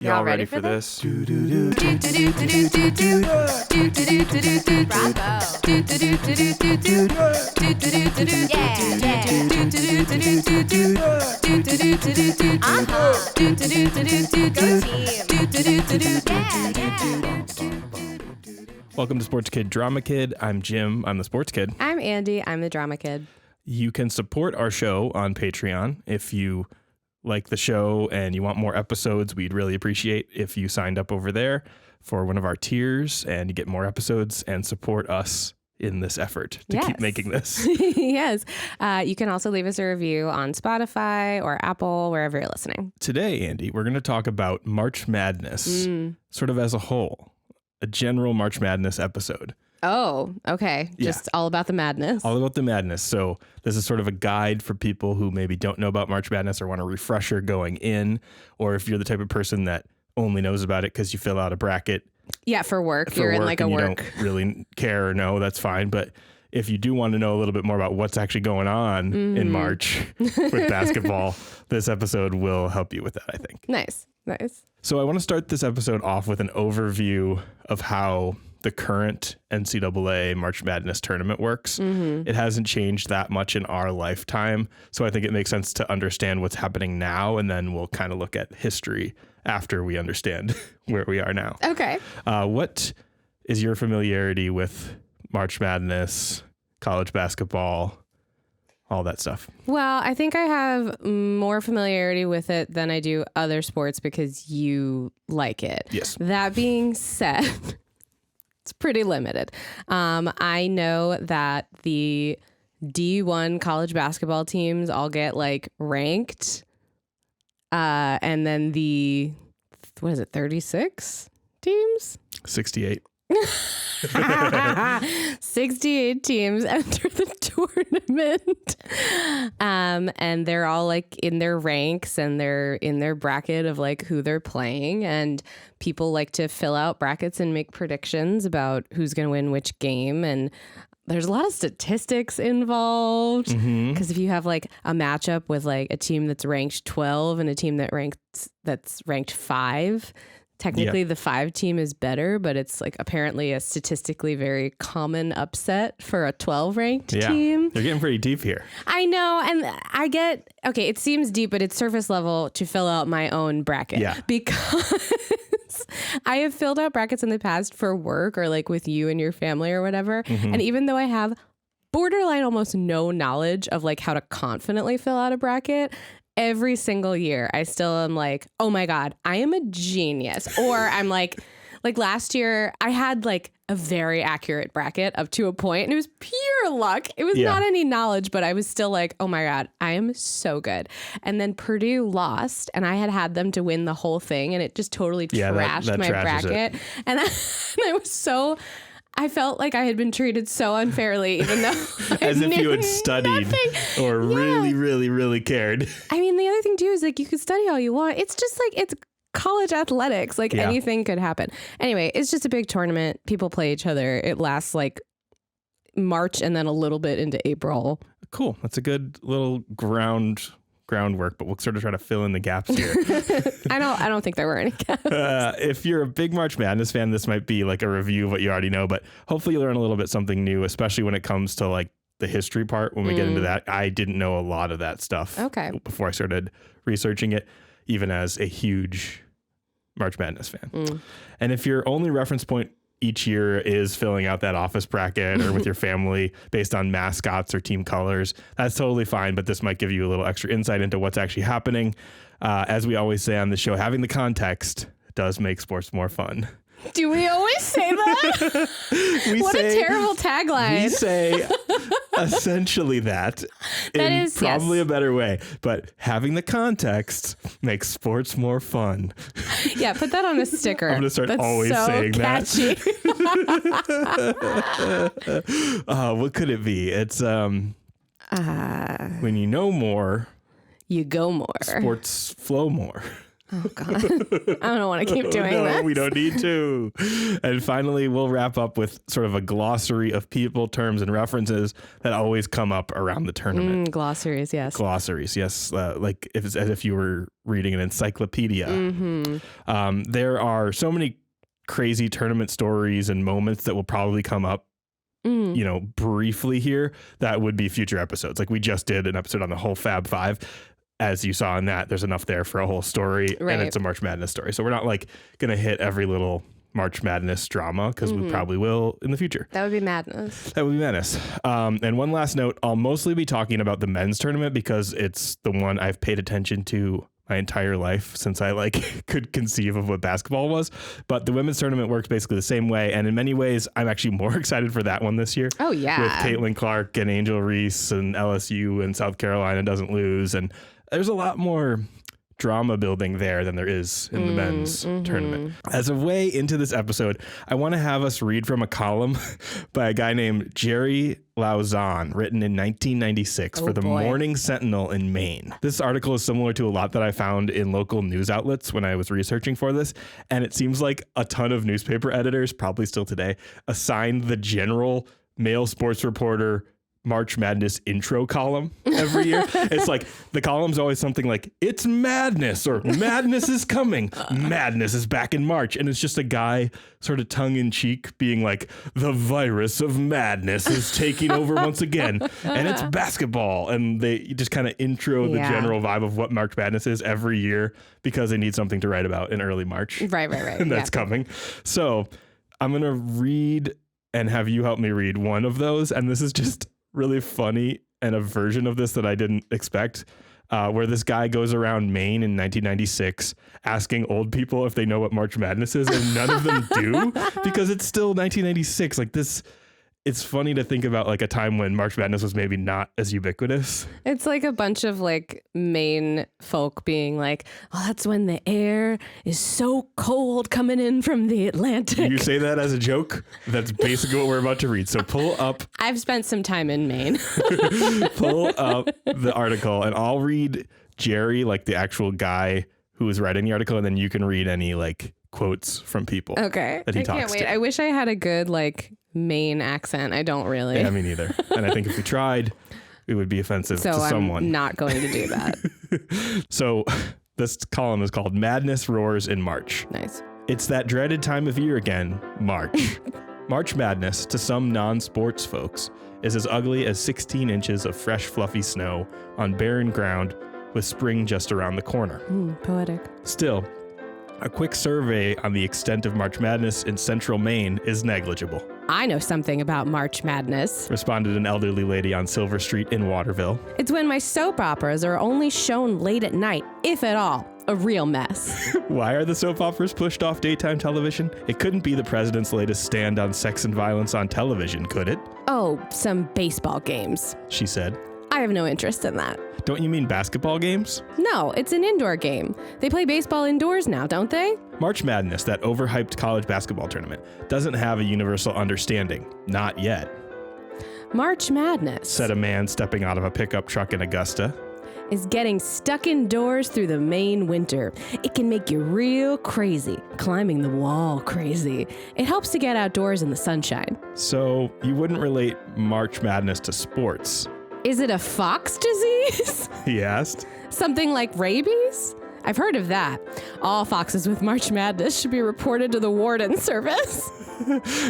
Y'all ready for this? Bravo. Welcome to Sports Kid Drama Kid. I'm Jim. I'm the Sports Kid. I'm Andi. I'm the Drama Kid. You can support our show on Patreon. If you like the show and you want more episodes, we'd really appreciate if you signed up over there for one of our tiers and you get more episodes and support us in this effort to keep making this. Yes. You can also leave us a review on Spotify or Apple, wherever you're listening. Today, Andi, we're going to talk about March Madness, sort of as a whole, a general March Madness episode. Oh, okay. Just all about the madness. All about the madness. So this is sort of a guide for people who maybe don't know about March Madness or want a refresher going in, or if you're the type of person that only knows about it because you fill out a bracket. Yeah, for work. You're in like a work. You don't really care or know, that's fine. But if you do want to know a little bit more about what's actually going on in March with basketball, this episode will help you with that, I think. Nice. So I want to start this episode off with an overview of how the current NCAA March Madness tournament works. It hasn't changed that much in our lifetime. So I think it makes sense to understand what's happening now, and then we'll kind of look at history after we understand where we are now. Okay. What is your familiarity with March Madness, college basketball, all that stuff? Well, I think I have more familiarity with it than I do other sports because you like it. Yes. That being said, it's pretty limited. I know that the D1 college basketball teams all get like ranked. And then the, 36 teams? 68. 68 teams enter the tournament. And they're all like in their ranks and they're in their bracket of like who they're playing. And people like to fill out brackets and make predictions about who's going to win which game. And there's a lot of statistics involved because if you have like a matchup with like a team that's ranked 12 and a team that's ranked 5, technically the 5 team is better, but it's like apparently a statistically very common upset for a 12 ranked team. They're getting pretty deep here. I know. And it seems deep, but it's surface level to fill out my own bracket because I have filled out brackets in the past for work or like with you and your family or whatever. And even though I have borderline almost no knowledge of like how to confidently fill out a bracket, every single year I still am like, oh my God, I am a genius. Or I'm like last year I had like a very accurate bracket up to a point and it was pure luck. It was not any knowledge, but I was still like, oh my God, I am so good. And then Purdue lost and I had them to win the whole thing and it just totally trashed my bracket. And I felt like I had been treated so unfairly, even though as if you had studied or really, really, really cared. I mean, the other thing too is like you could study all you want. It's just like it's college athletics. Like anything could happen. Anyway, it's just a big tournament. People play each other. It lasts like March and then a little bit into April. Cool. That's a good little groundwork, but we'll sort of try to fill in the gaps here. I don't think there were any gaps. If you're a big March Madness fan, this might be like a review of what you already know, but hopefully you learn a little bit something new, especially when it comes to like the history part. When we get into that, I didn't know a lot of that stuff before I started researching it, even as a huge March Madness fan. And if your only reference point each year is filling out that office bracket or with your family based on mascots or team colors, that's totally fine. But this might give you a little extra insight into what's actually happening. As we always say on the show, having the context does make sports more fun. Do we always say that? What a terrible tagline. We say essentially that is probably a better way. But having the context makes sports more fun. Yeah, put that on a sticker. I'm going to start always saying catchy. that. What could it be? It's when you know more, you go more. Sports flow more. Oh, God. I don't want to keep doing that. No, we don't need to. And finally, we'll wrap up with sort of a glossary of people, terms, and references that always come up around the tournament. Glossaries, yes. Glossaries, yes. Like if it's as if you were reading an encyclopedia. There are so many crazy tournament stories and moments that will probably come up, you know, briefly here. That would be future episodes. Like we just did an episode on the whole Fab Five. As you saw in that, there's enough there for a whole story, and it's a March Madness story. So we're not like going to hit every little March Madness drama because we probably will in the future. That would be madness. That would be madness. And one last note, I'll mostly be talking about the men's tournament because it's the one I've paid attention to my entire life since I like could conceive of what basketball was. But the women's tournament works basically the same way. And in many ways, I'm actually more excited for that one this year. Oh, yeah. With Caitlin Clark and Angel Reese and LSU and South Carolina doesn't lose. And there's a lot more drama building there than there is in the men's tournament. As a way into this episode, I want to have us read from a column by a guy named Jerry Lauzon, written in 1996 for the Morning Sentinel in Maine. This article is similar to a lot that I found in local news outlets when I was researching for this, and it seems like a ton of newspaper editors, probably still today, assigned the general male sports reporter March Madness intro column every year. It's like the column's always something like, it's madness, or madness is coming. Madness is back in March. And it's just a guy sort of tongue in cheek being like, the virus of madness is taking over once again. And it's basketball. And they just kind of intro the general vibe of what March Madness is every year because they need something to write about in early March. Right. And that's coming. So I'm going to read and have you help me read one of those. And this is just really funny and a version of this that I didn't expect, where this guy goes around Maine in 1996 asking old people if they know what March Madness is, and none of them do because it's still 1996. Like this, it's funny to think about like a time when March Madness was maybe not as ubiquitous. It's like a bunch of like Maine folk being like, oh, that's when the air is so cold coming in from the Atlantic. You say that as a joke? That's basically what we're about to read. So pull up. I've spent some time in Maine. Pull up the article and I'll read Jerry, like the actual guy who was writing the article, and then you can read any like quotes from people. Okay. That he talks can't wait. to. I wish I had a good like Maine accent. I don't really. Yeah, me neither. And I think if we tried, it would be offensive to someone. I'm not going to do that. So this column is called Madness Roars in March. Nice. It's that dreaded time of year again, March. March Madness, to some non-sports folks, is as ugly as 16 inches of fresh, fluffy snow on barren ground with spring just around the corner. Poetic. Still, a quick survey on the extent of March Madness in central Maine is negligible. I know something about March Madness, responded an elderly lady on Silver Street in Waterville. It's when my soap operas are only shown late at night, if at all. A real mess. Why are the soap operas pushed off daytime television? It couldn't be the president's latest stand on sex and violence on television, could it? Oh, some baseball games, she said. I have no interest in that. Don't you mean basketball games? No, it's an indoor game. They play baseball indoors now, don't they? March Madness, that overhyped college basketball tournament, doesn't have a universal understanding. Not yet. March Madness, said a man stepping out of a pickup truck in Augusta, is getting stuck indoors through the Maine winter. It can make you real crazy, climbing the wall crazy. It helps to get outdoors in the sunshine. So you wouldn't relate March Madness to sports? Is it a fox disease? He asked. Something like rabies? I've heard of that. All foxes with March Madness should be reported to the warden service.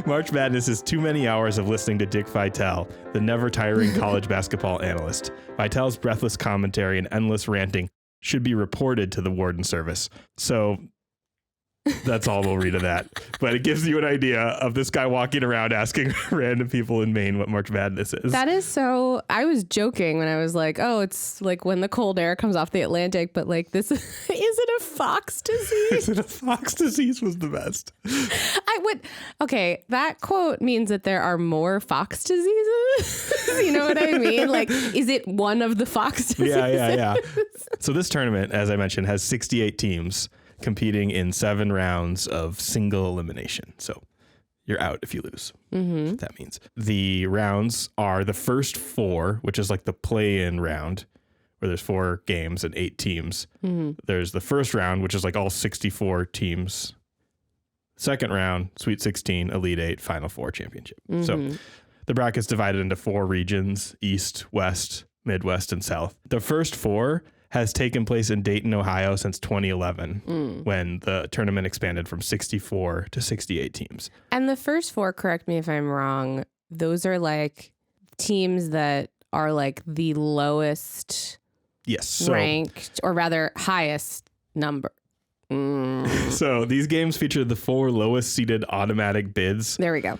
March Madness is too many hours of listening to Dick Vitale, the never-tiring college basketball analyst. Vitale's breathless commentary and endless ranting should be reported to the warden service. So that's all we'll read of that. But it gives you an idea of this guy walking around asking random people in Maine what March Madness is. That is so... I was joking when I was like, oh, it's like when the cold air comes off the Atlantic, but like this... Is it a fox disease? Is it a fox disease was the best. Okay, that quote means that there are more fox diseases. You know what I mean? Like, is it one of the fox diseases? Yeah. So this tournament, as I mentioned, has 68 teams competing in 7 rounds of single elimination. So you're out if you lose. What that means. The rounds are the first 4, which is like the play-in round, where there's 4 games and 8 teams. There's the first round, which is like all 64 teams. Second round, Sweet 16, Elite 8, Final 4 championship. So the bracket's divided into 4 regions: East, West, Midwest, and South. The first 4 has taken place in Dayton, Ohio since 2011, when the tournament expanded from 64 to 68 teams. And the first 4, correct me if I'm wrong, those are like teams that are like the lowest ranked, or rather highest number. So these games feature the 4 lowest seeded automatic bids. There we go.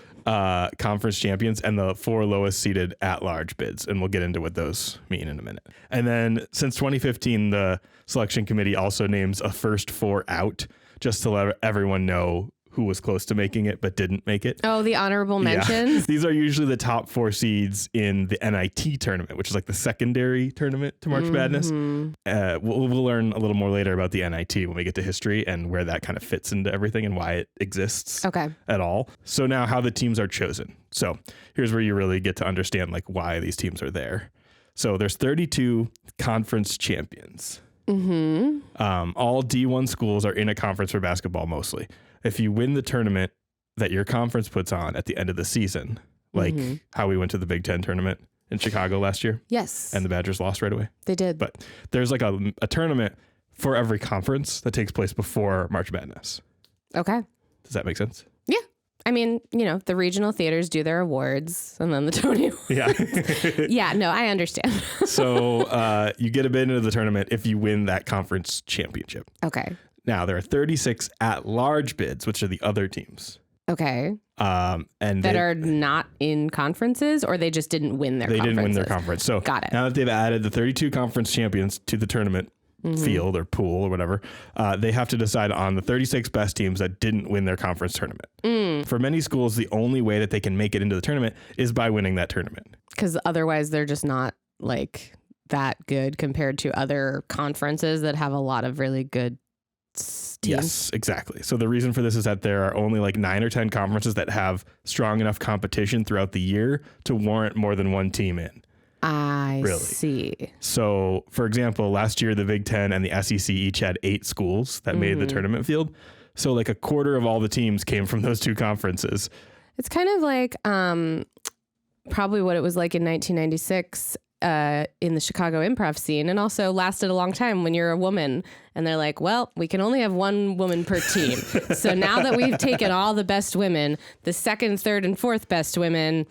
Conference champions and the 4 lowest seeded at-large bids. And we'll get into what those mean in a minute. And then since 2015, the selection committee also names a first 4 out, just to let everyone know who was close to making it but didn't make it. Oh, the honorable mentions? Yeah. These are usually the top 4 seeds in the NIT tournament, which is like the secondary tournament to March Madness. We'll learn a little more later about the NIT when we get to history and where that kind of fits into everything and why it exists at all. So now how the teams are chosen. So here's where you really get to understand like why these teams are there. So there's 32 conference champions. All D1 schools are in a conference for basketball mostly. If you win the tournament that your conference puts on at the end of the season, like how we went to the Big Ten tournament in Chicago last year. Yes. And the Badgers lost right away. They did. But there's like a tournament for every conference that takes place before March Madness. Okay. Does that make sense? Yeah. I mean, you know, the regional theaters do their awards and then the Tony Awards. Yeah. Yeah, no, I understand. So you get a bid into the tournament if you win that conference championship. Okay. Now, there are 36 at-large bids, which are the other teams. Okay. And that are not in conferences, or they just didn't win their conferences? They didn't win their conference. So got it. Now that they've added the 32 conference champions to the tournament field or pool or whatever, they have to decide on the 36 best teams that didn't win their conference tournament. For many schools, the only way that they can make it into the tournament is by winning that tournament. Because otherwise they're just not like that good compared to other conferences that have a lot of really good teams. Yes, exactly. So the reason for this is that there are only like 9 or 10 conferences that have strong enough competition throughout the year to warrant more than one team in. I see. So, for example, last year, the Big Ten and the SEC each had 8 schools that made the tournament field. So like a quarter of all the teams came from those 2 conferences. It's kind of like probably what it was like in 1996 in the Chicago improv scene, and also lasted a long time when you're a woman and they're like, well, we can only have 1 woman per team. So now that we've taken all the best women, the 2nd, 3rd, and 4th best women.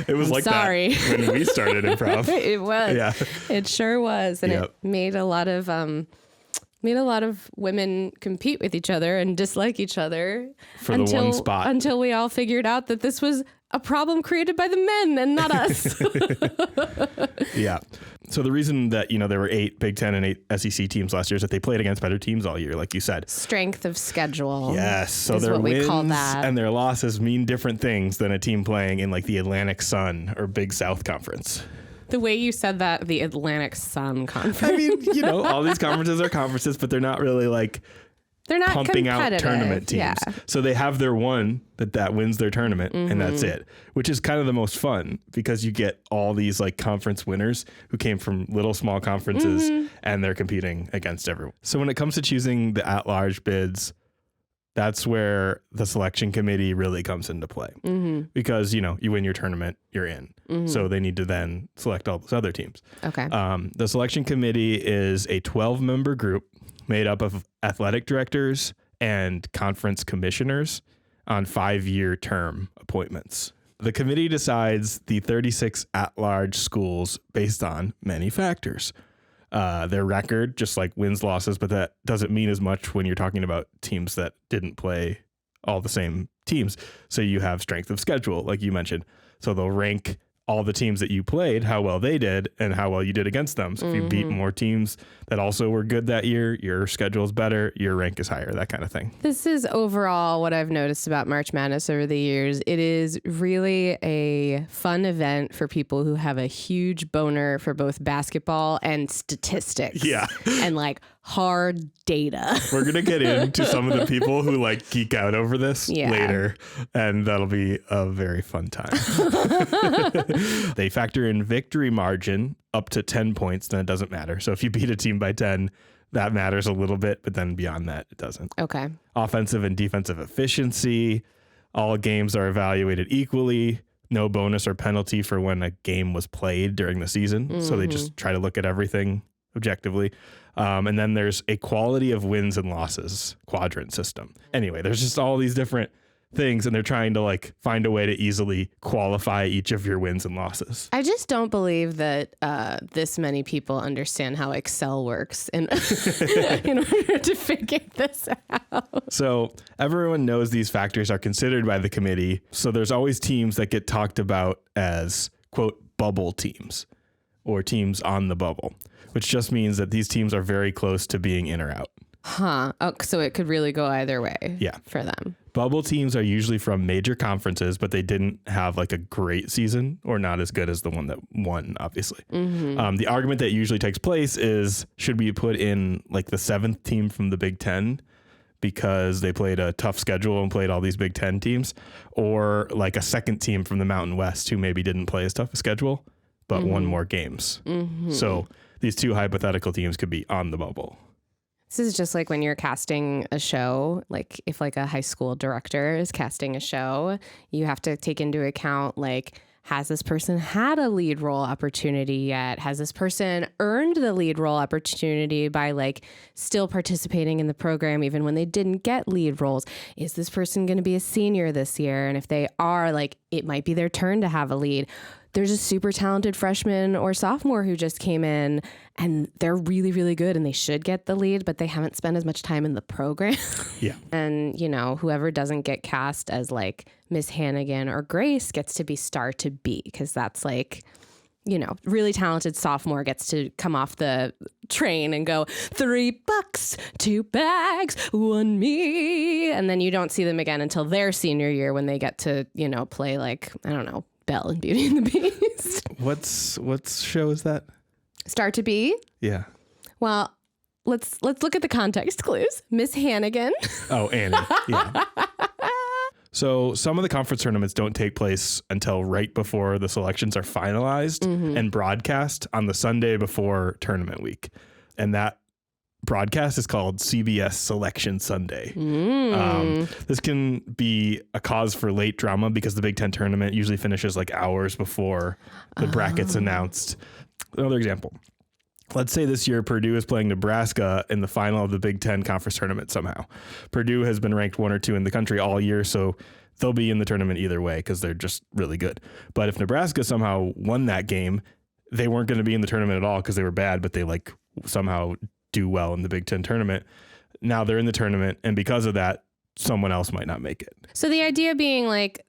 It was like that when we started improv. It was. Yeah. It sure was. And it made a lot of women compete with each other and dislike each other for the one spot until we all figured out that this was a problem created by the men and not us. Yeah. So the reason that, you know, there were 8 Big Ten and 8 SEC teams last year is that they played against better teams all year, like you said. Strength of schedule. Yes. So their wins and their losses mean different things than a team playing in like the Atlantic Sun or Big South Conference. The way you said that, the Atlantic Sun Conference. I mean, you know, all these conferences are conferences, but they're not really like they're not pumping out tournament teams. Yeah. So they have their one that wins their tournament and that's it, which is kind of the most fun because you get all these like conference winners who came from little small conferences and they're competing against everyone. So when it comes to choosing the at-large bids, that's where the selection committee really comes into play because, you know, you win your tournament, you're in. So they need to then select all those other teams. Okay. The selection committee is a 12-member group made up of athletic directors and conference commissioners on 5-year term appointments. The committee decides the 36 at-large schools based on many factors. Their record, just like wins, losses, but that doesn't mean as much when you're talking about teams that didn't play all the same teams. So you have strength of schedule, like you mentioned. So they'll rank all the teams that you played, how well they did and how well you did against them. So if you beat more teams that also were good that year, your schedule is better, your rank is higher, that kind of thing. This is overall what I've noticed about March Madness over the years. It is really a fun event for people who have a huge boner for both basketball and statistics. Yeah. And like hard data. We're going to get into some of the people who like geek out over this later, and that'll be a very fun time. They factor in victory margin up to 10 points, then it doesn't matter. So if you beat a team by 10, that matters a little bit, but then beyond that, it doesn't. Okay. Offensive and defensive efficiency. All games are evaluated equally. No bonus or penalty for when a game was played during the season. So they just try to look at everything objectively. And then there's a quality of wins and losses quadrant system. Anyway, there's just all these different things, and they're trying to like find a way to easily qualify each of your wins and losses. I just don't believe that this many people understand how Excel works in order to figure this out. So everyone knows these factors are considered by the committee. So there's always teams that get talked about as, quote, bubble teams or teams on the bubble, which just means that these teams are very close to being in or out. Huh. Oh, so it could really go either way for them. Bubble teams are usually from major conferences, but they didn't have like a great season or not as good as the one that won, obviously. The argument that usually takes place is, should we put in like the 7th team from the Big Ten because they played a tough schedule and played all these Big Ten teams, or like a 2nd team from the Mountain West who maybe didn't play as tough a schedule, but won more games. So these two hypothetical teams could be on the bubble. This is just like when you're casting a show, like if like a high school director is casting a show, you have to take into account, like, has this person had a lead role opportunity yet? Has this person earned the lead role opportunity by like still participating in the program even when they didn't get lead roles? Is this person going to be a senior this year? And if they are, like, it might be their turn to have a lead. There's a super talented freshman or sophomore who just came in and they're really, really good and they should get the lead, but they haven't spent as much time in the program. And, you know, whoever doesn't get cast as like Miss Hannigan or Grace gets to be star to be, because that's like, you know, really talented sophomore gets to come off the train and go, $3, 2 bags, 1 me. And then you don't see them again until their senior year when they get to, you know, play like, I don't know, Belle and Beauty and the Beast. What show is that? Star to Be? Yeah. Well, let's look at the context clues. Miss Hannigan. Oh, Annie. Yeah. So some of the conference tournaments don't take place until right before the selections are finalized and broadcast on the Sunday before tournament week. And that broadcast is called CBS Selection Sunday. This can be a cause for late drama because the Big Ten tournament usually finishes like hours before the bracket's announced. Another example. Let's say this year Purdue is playing Nebraska in the final of the Big Ten conference tournament somehow. Purdue has been ranked 1 or 2 in the country all year, so they'll be in the tournament either way because they're just really good. But if Nebraska somehow won that game, they weren't going to be in the tournament at all because they were bad, but they like somehow do well in the Big Ten tournament. Now they're in the tournament, and because of that, someone else might not make it. So the idea being like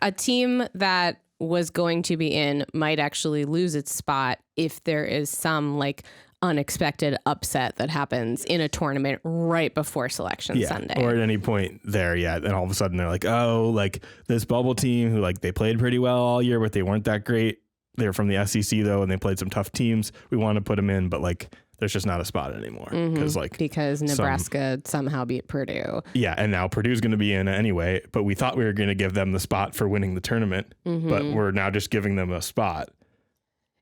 a team that was going to be in might actually lose its spot if there is some like unexpected upset that happens in a tournament right before selection Sunday. Or at any point there, and all of a sudden they're like, oh, like this bubble team who like they played pretty well all year, but they weren't that great. They're from the SEC though, and they played some tough teams. We want to put them in, but like there's just not a spot anymore because Nebraska somehow beat Purdue. Yeah, and now Purdue's going to be in anyway, but we thought we were going to give them the spot for winning the tournament, but we're now just giving them a spot.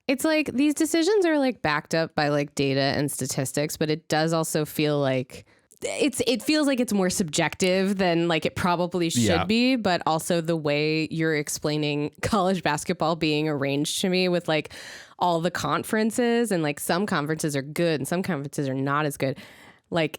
It's like these decisions are like backed up by like data and statistics, but it does also feel like it feels like it's more subjective than like it probably should be, but also the way you're explaining college basketball being arranged to me with like all the conferences, and like some conferences are good and some conferences are not as good. Like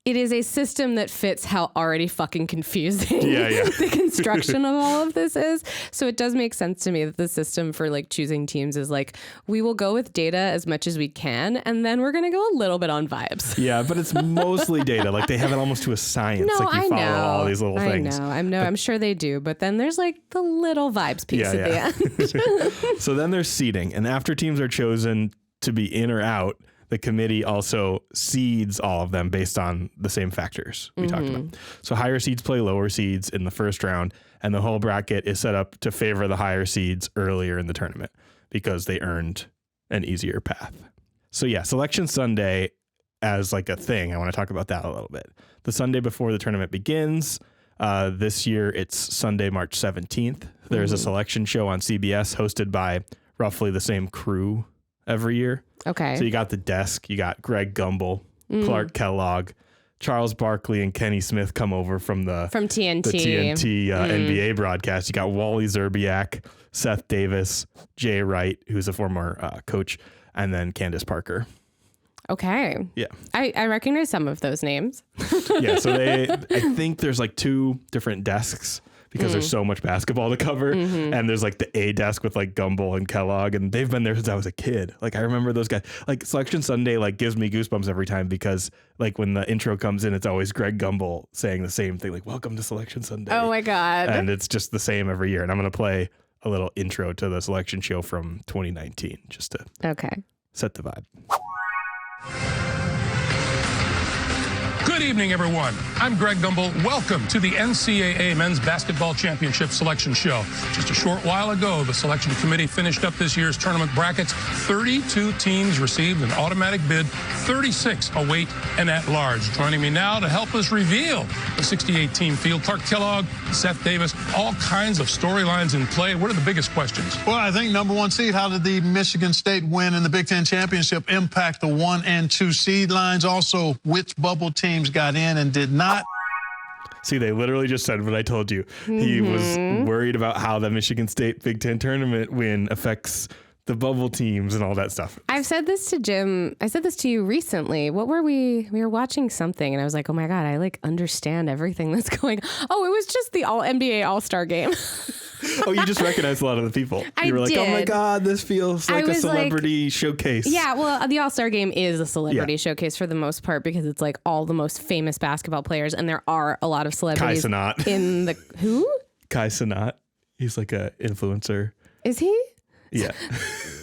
it is a system that fits how already fucking confusing the construction of all of this is. So it does make sense to me that the system for like choosing teams is like, we will go with data as much as we can, and then we're going to go a little bit on vibes. Yeah, but it's mostly data. Like they have it almost to a science. No, like you follow all these little things. I'm sure they do. But then there's like the little vibes piece at the end. So then there's seeding. And after teams are chosen to be in or out, the committee also seeds all of them based on the same factors we talked about. So higher seeds play lower seeds in the first round, and the whole bracket is set up to favor the higher seeds earlier in the tournament because they earned an easier path. So yeah, Selection Sunday as like a thing. I want to talk about that a little bit. The Sunday before the tournament begins, this year it's Sunday, March 17th. There's a selection show on CBS hosted by roughly the same crew every year. Okay. So you got the desk, you got Greg Gumbel, Clark Kellogg, Charles Barkley and Kenny Smith come over from TNT, the TNT NBA broadcast. You got Wally Zerbiak, Seth Davis, Jay Wright, who's a former coach, and then Candace Parker. Okay. Yeah. I recognize some of those names. Yeah. So I think there's like 2 different desks because there's so much basketball to cover. And there's like the A desk with like Gumbel and Kellogg, and they've been there since I was a kid. Like I remember those guys. Like Selection Sunday like gives me goosebumps every time because like when the intro comes in, it's always Greg Gumbel saying the same thing, like welcome to Selection Sunday. Oh my God. And it's just the same every year. And I'm going to play a little intro to the selection show from 2019 just to set the vibe. Good evening, everyone. I'm Greg Gumbel. Welcome to the NCAA Men's Basketball Championship Selection Show. Just a short while ago, the selection committee finished up this year's tournament brackets. 32 teams received an automatic bid, 36 await an at-large. Joining me now to help us reveal the 68-team field, Clark Kellogg, Seth Davis, all kinds of storylines in play. What are the biggest questions? Well, I think number 1 seed, how did the Michigan State win in the Big Ten Championship impact the 1 and 2 seed lines? Also, which bubble teams got in and did not? See, they literally just said what I told you. He was worried about how the Michigan State Big Ten tournament win affects the bubble teams and all that stuff. I've said this to Jim. I said this to you recently. What were we were watching something and I was like, oh my God, I like understand everything that's going. Oh, it was just the NBA All-Star game. Oh, you just recognized a lot of the people. You were like, oh my God, this feels like a celebrity showcase. Yeah, well, the All-Star game is a celebrity showcase for the most part because it's like all the most famous basketball players and there are a lot of celebrities. Kai Cenat. In the who? Kai Cenat. He's like a influencer. Is he? Yeah.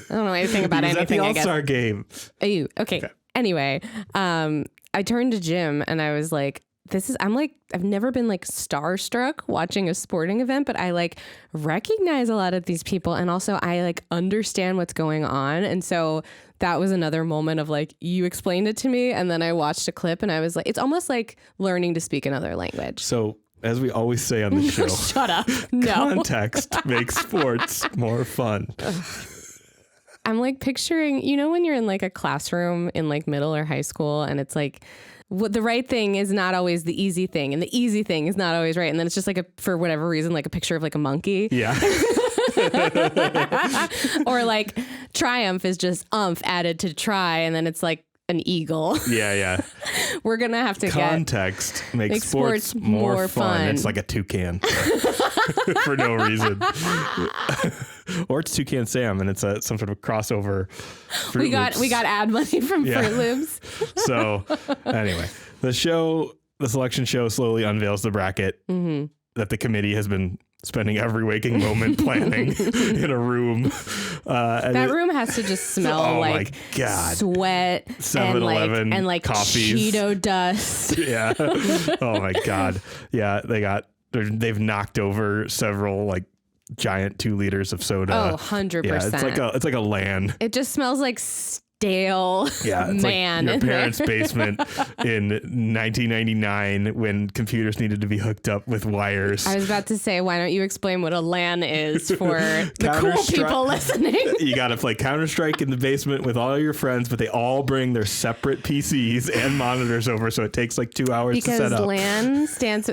I don't know anything about anything. At the All-Star game. Oh, okay. Anyway, I turned to Jim and I was like, I've never been like starstruck watching a sporting event, but I like recognize a lot of these people. And also I like understand what's going on. And so that was another moment of like, you explained it to me. And then I watched a clip and I was like, it's almost like learning to speak another language. So as we always say on the show, shut up. No. Context makes sports more fun. I'm like picturing, you know, when you're in like a classroom in like middle or high school and it's like, what the right thing is not always the easy thing and the easy thing is not always right. And then it's just like for whatever reason, like a picture of like a monkey. Yeah. Or like triumph is just added to try. And then it's like an eagle. Yeah. We're going to have to context makes sports more fun. It's like a toucan for no reason. Or it's Toucan Sam and it's some sort of crossover. We got ad money from Fruit Loops. So anyway, the selection show slowly unveils the bracket that the committee has been spending every waking moment planning in a room. That room has to just smell like sweat 7-Eleven and like coffees. Cheeto dust. Yeah. Oh my God. Yeah. They've knocked over several like giant 2 liters of soda. Oh, 100%. Yeah, it's like a LAN. It just smells like stale it's man like your parents' basement in 1999 when computers needed to be hooked up with wires. I was about to say, why don't you explain what a LAN is for the cool people listening? You got to play Counter-Strike in the basement with all your friends, but they all bring their separate PCs and monitors over, so it takes like 2 hours to set up. Because LAN stands...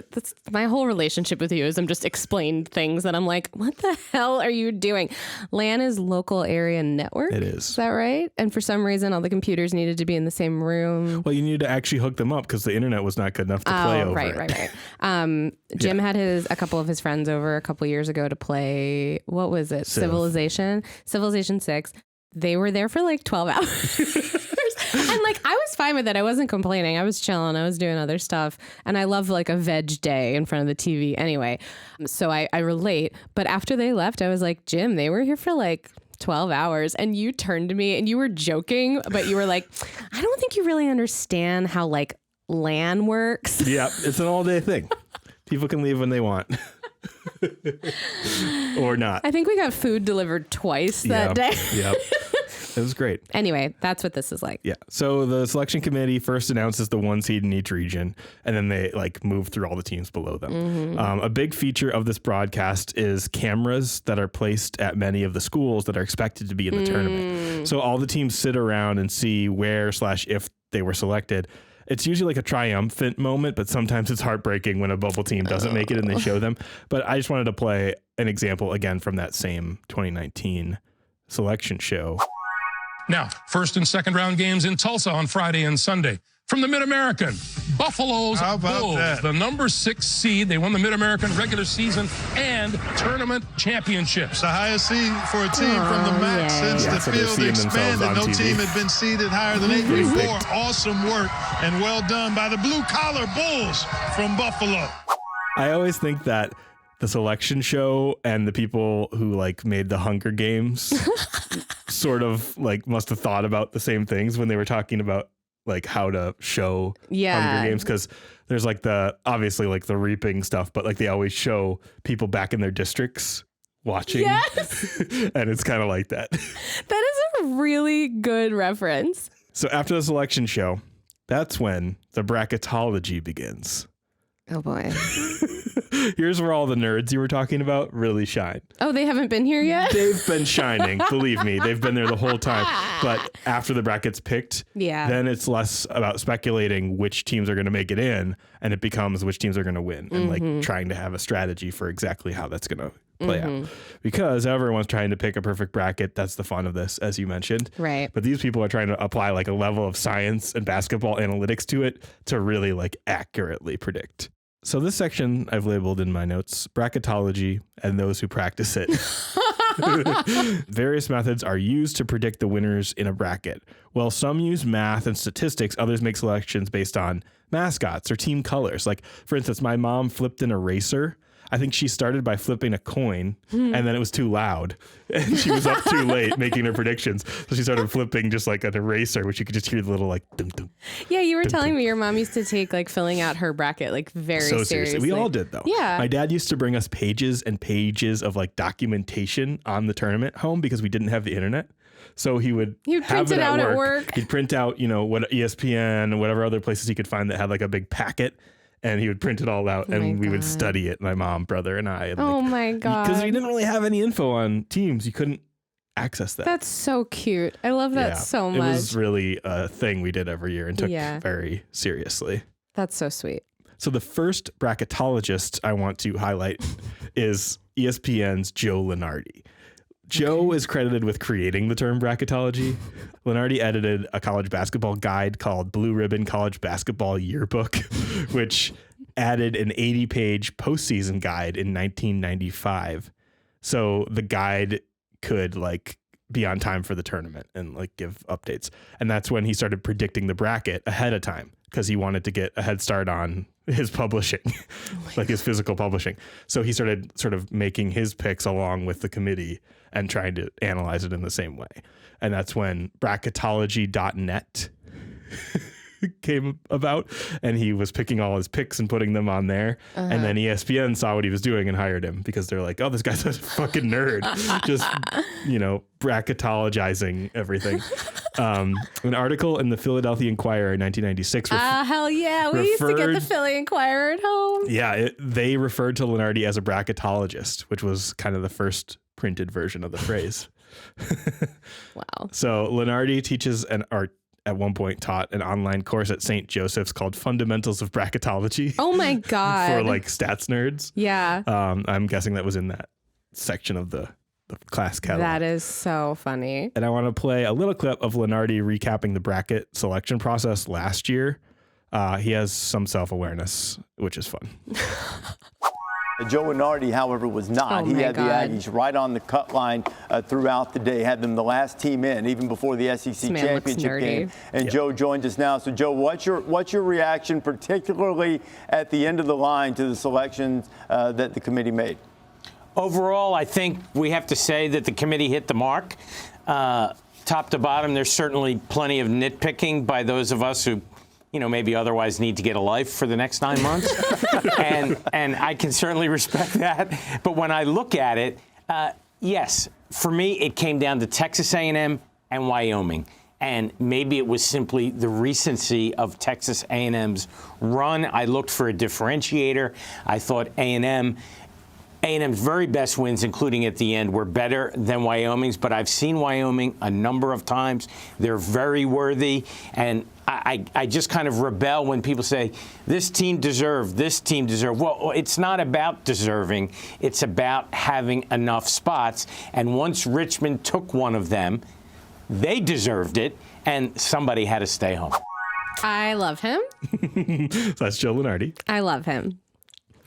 my whole relationship with you is I'm just explained things that I'm like, what the hell are you doing? LAN is local area network. It is. Is that right? And for some reason, all the computers needed to be in the same room. Well, you needed to actually hook them up because the internet was not good enough to play over. Right. Jim had a couple of his friends over a couple years ago to play, what was it? Civilization 6. They were there for like 12 hours. And like, I was fine with it. I wasn't complaining. I was chilling. I was doing other stuff. And I love like a veg day in front of the TV anyway. So I relate. But after they left, I was like, Jim, they were here for like 12 hours. And you turned to me and you were joking, but you were like, I don't think you really understand how like LAN works. Yeah, it's an all day thing. People can leave when they want. Or not. I think we got food delivered twice that day. Yep. It was great. Anyway, that's what this is like. Yeah. So the selection committee first announces the 1 seed in each region, and then they move through all the teams below them. Mm-hmm. A big feature of this broadcast is cameras that are placed at many of the schools that are expected to be in the tournament. So all the teams sit around and see where/if they were selected. It's usually like a triumphant moment, but sometimes it's heartbreaking when a bubble team doesn't make it and they show them. But I just wanted to play an example again from that same 2019 selection show. Now, first and second round games in Tulsa on Friday and Sunday. From the Mid-American, Buffalo's Bulls, the number 6 seed. They won the Mid-American regular season and tournament championships. It's the highest seed for a team from the MAC since the field expanded. No team had been seeded higher than 8 before. Awesome work and well done by the blue-collar Bulls from Buffalo. I always think that the selection show and the people who made the Hunger Games sort of must have thought about the same things when they were talking about how to show Hunger Games, because there's obviously the reaping stuff, but they always show people back in their districts watching. Yes. And it's kind of like that. That is a really good reference. So after the selection show, that's when the bracketology begins. Oh boy. Here's where all the nerds you were talking about really shine. Oh, they haven't been here yet? They've been shining. Believe me, they've been there the whole time. But after the bracket's picked, then it's less about speculating which teams are going to make it in, and it becomes which teams are going to win, and trying to have a strategy for exactly how that's going to play out. Because everyone's trying to pick a perfect bracket. That's the fun of this, as you mentioned. Right. But these people are trying to apply a level of science and basketball analytics to it to really accurately predict. So this section I've labeled in my notes, bracketology and those who practice it. Various methods are used to predict the winners in a bracket. While some use math and statistics, others make selections based on mascots or team colors. For instance, my mom flipped an eraser. I think she started by flipping a coin, and then it was too loud, and she was up too late making her predictions. So she started flipping just like an eraser, which you could just hear the little dum dum. Yeah, you were telling me your mom used to take filling out her bracket very seriously. We all did though. Yeah. My dad used to bring us pages and pages of documentation on the tournament home because we didn't have the internet. So he would have it out at work. He'd print out, what ESPN, whatever other places he could find that had a big packet. And he would print it all out, and we would study it, my mom, brother, and I. And oh, my God. Because we didn't really have any info on teams. You couldn't access that. That's so cute. I love that so much. It was really a thing we did every year and took very seriously. That's so sweet. So the first bracketologist I want to highlight is ESPN's Joe Lunardi. Joe is credited with creating the term bracketology. Lunardi edited a college basketball guide called Blue Ribbon College Basketball Yearbook, which added an 80-page postseason guide in 1995. So the guide could be on time for the tournament and give updates. And that's when he started predicting the bracket ahead of time because he wanted to get a head start on his publishing, his physical publishing. So he started sort of making his picks along with the committee and trying to analyze it in the same way. And that's when bracketology.net came about, and he was picking all his picks and putting them on there. And then ESPN saw what he was doing and hired him because they're like, oh, this guy's a fucking nerd. Just, bracketologizing everything. An article in the Philadelphia Inquirer in 1996. Hell yeah. We used to get the Philly Inquirer at home. Yeah. They referred to Lunardi as a bracketologist, which was kind of the first printed version of the phrase. Wow. So Lunardi teaches at one point taught an online course at St. Joseph's called Fundamentals of Bracketology. Oh my God. For stats nerds. Yeah. I'm guessing that was in that section of the class catalog. That is so funny. And I want to play a little clip of Lunardi recapping the bracket selection process last year. He has some self-awareness, which is fun. Joe Lunardi, however, was not. He had the Aggies right on the cut line throughout the day, had them the last team in, even before the SEC championship game. And Joe joins us now. So, Joe, what's your reaction, particularly at the end of the line, to the selections that the committee made? Overall, I think we have to say that the committee hit the mark. Top to bottom, there's certainly plenty of nitpicking by those of us who maybe otherwise need to get a life for the next 9 months. and I can certainly respect that. But when I look at it, yes, for me, it came down to Texas A&M and Wyoming. And maybe it was simply the recency of Texas A&M's run. I looked for a differentiator. I thought A&M's very best wins, including at the end, were better than Wyoming's. But I've seen Wyoming a number of times. They're very worthy. And I just kind of rebel when people say, this team deserved, this team deserved. Well, it's not about deserving. It's about having enough spots. And once Richmond took one of them, they deserved it, and somebody had to stay home. I love him. So that's Joe Lunardi. I love him.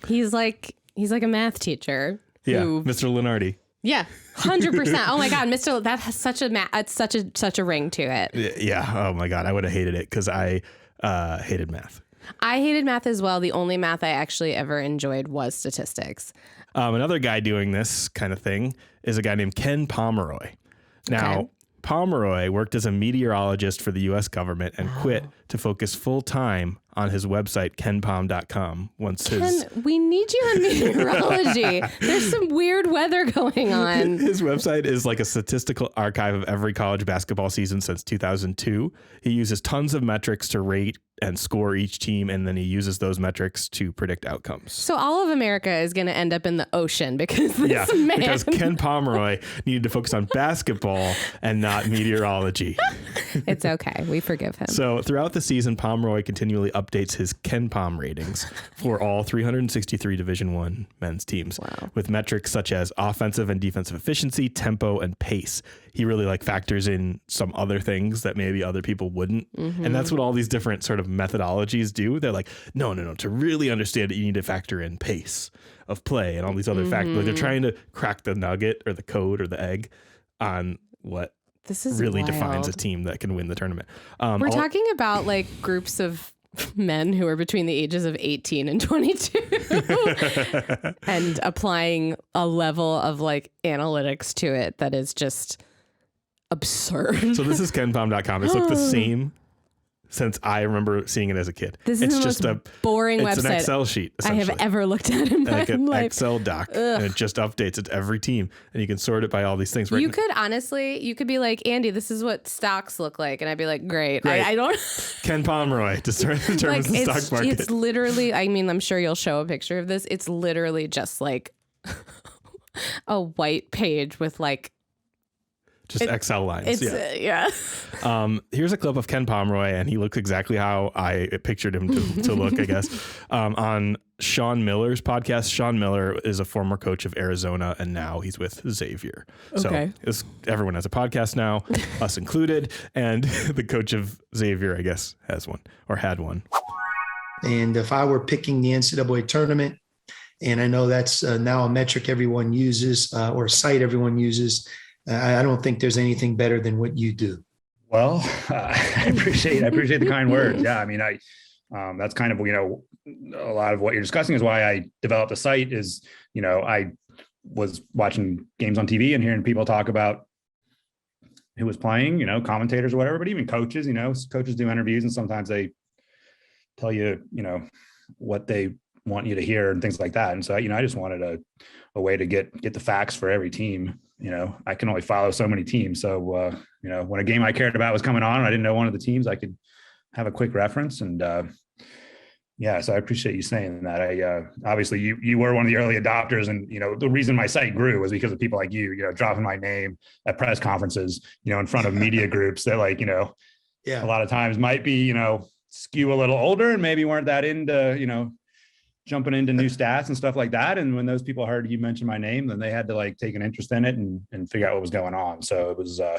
He's like a math teacher. Yeah, Mr. Lunardi. Yeah, 100%. Oh my God, Mr. That has such a ring to it. Yeah. Oh my God, I would have hated it because I hated math. I hated math as well. The only math I actually ever enjoyed was statistics. Another guy doing this kind of thing is a guy named Ken Pomeroy. Now. Okay. Pomeroy worked as a meteorologist for the U.S. government and quit to focus full time on his website, kenpom.com. Ken, we need you on meteorology. There's some weird weather going on. His website is like a statistical archive of every college basketball season since 2002. He uses tons of metrics to rate and score each team, and then he uses those metrics to predict outcomes. So all of America is going to end up in the ocean because this man. Because Ken Pomeroy needed to focus on basketball and not meteorology. It's okay. We forgive him. So throughout the season, Pomeroy continually updates his KenPom ratings for all 363 Division I men's teams with metrics such as offensive and defensive efficiency, tempo, and pace. He really factors in some other things that maybe other people wouldn't. Mm-hmm. And that's what all these different sort of methodologies do. They're like, no. To really understand it, you need to factor in pace of play and all these other factors. Like they're trying to crack the nugget or the code or the egg on what really defines a team that can win the tournament. We're talking about groups of men who are between the ages of 18 and 22 and applying a level of analytics to it that is just absurd. So this is kenpom.com. It's looked the same since I remember seeing it as a kid. This is just a boring website. It's an Excel sheet, I have ever looked at in my an life. Excel doc, and it just updates it to every team, and you can sort it by all these things. You could be like, Andy, this is what stocks look like, and I'd be like, great. I don't. Ken Pomeroy determines the stock market. It's literally. I mean, I'm sure you'll show a picture of this. It's literally just like a white page with just Excel lines. Yeah. Here's a clip of Ken Pomeroy, and he looks exactly how I pictured him to look, I guess. On Sean Miller's podcast. Sean Miller is a former coach of Arizona, and now he's with Xavier. Okay. So everyone has a podcast now, us included, and the coach of Xavier, I guess, has one or had one. And if I were picking the NCAA tournament, and I know that's now a metric everyone uses or a site everyone uses, I don't think there's anything better than what you do. Well, I appreciate the kind words. Yeah. I mean, that's kind of, a lot of what you're discussing is why I developed a site is, I was watching games on TV and hearing people talk about who was playing, commentators or whatever, but even coaches, coaches do interviews and sometimes they tell you, what they want you to hear and things like that. And so, I just wanted a way to get the facts for every team. I can only follow so many teams. So, when a game I cared about was coming on, and I didn't know one of the teams, I could have a quick reference. And so I appreciate you saying that. Obviously you were one of the early adopters, and, the reason my site grew was because of people like you, dropping my name at press conferences, in front of media groups that a lot of times might be, skew a little older and maybe weren't that into, jumping into new stats and stuff like that. And when those people heard you mention my name, then they had to take an interest in it and figure out what was going on. So it was, I,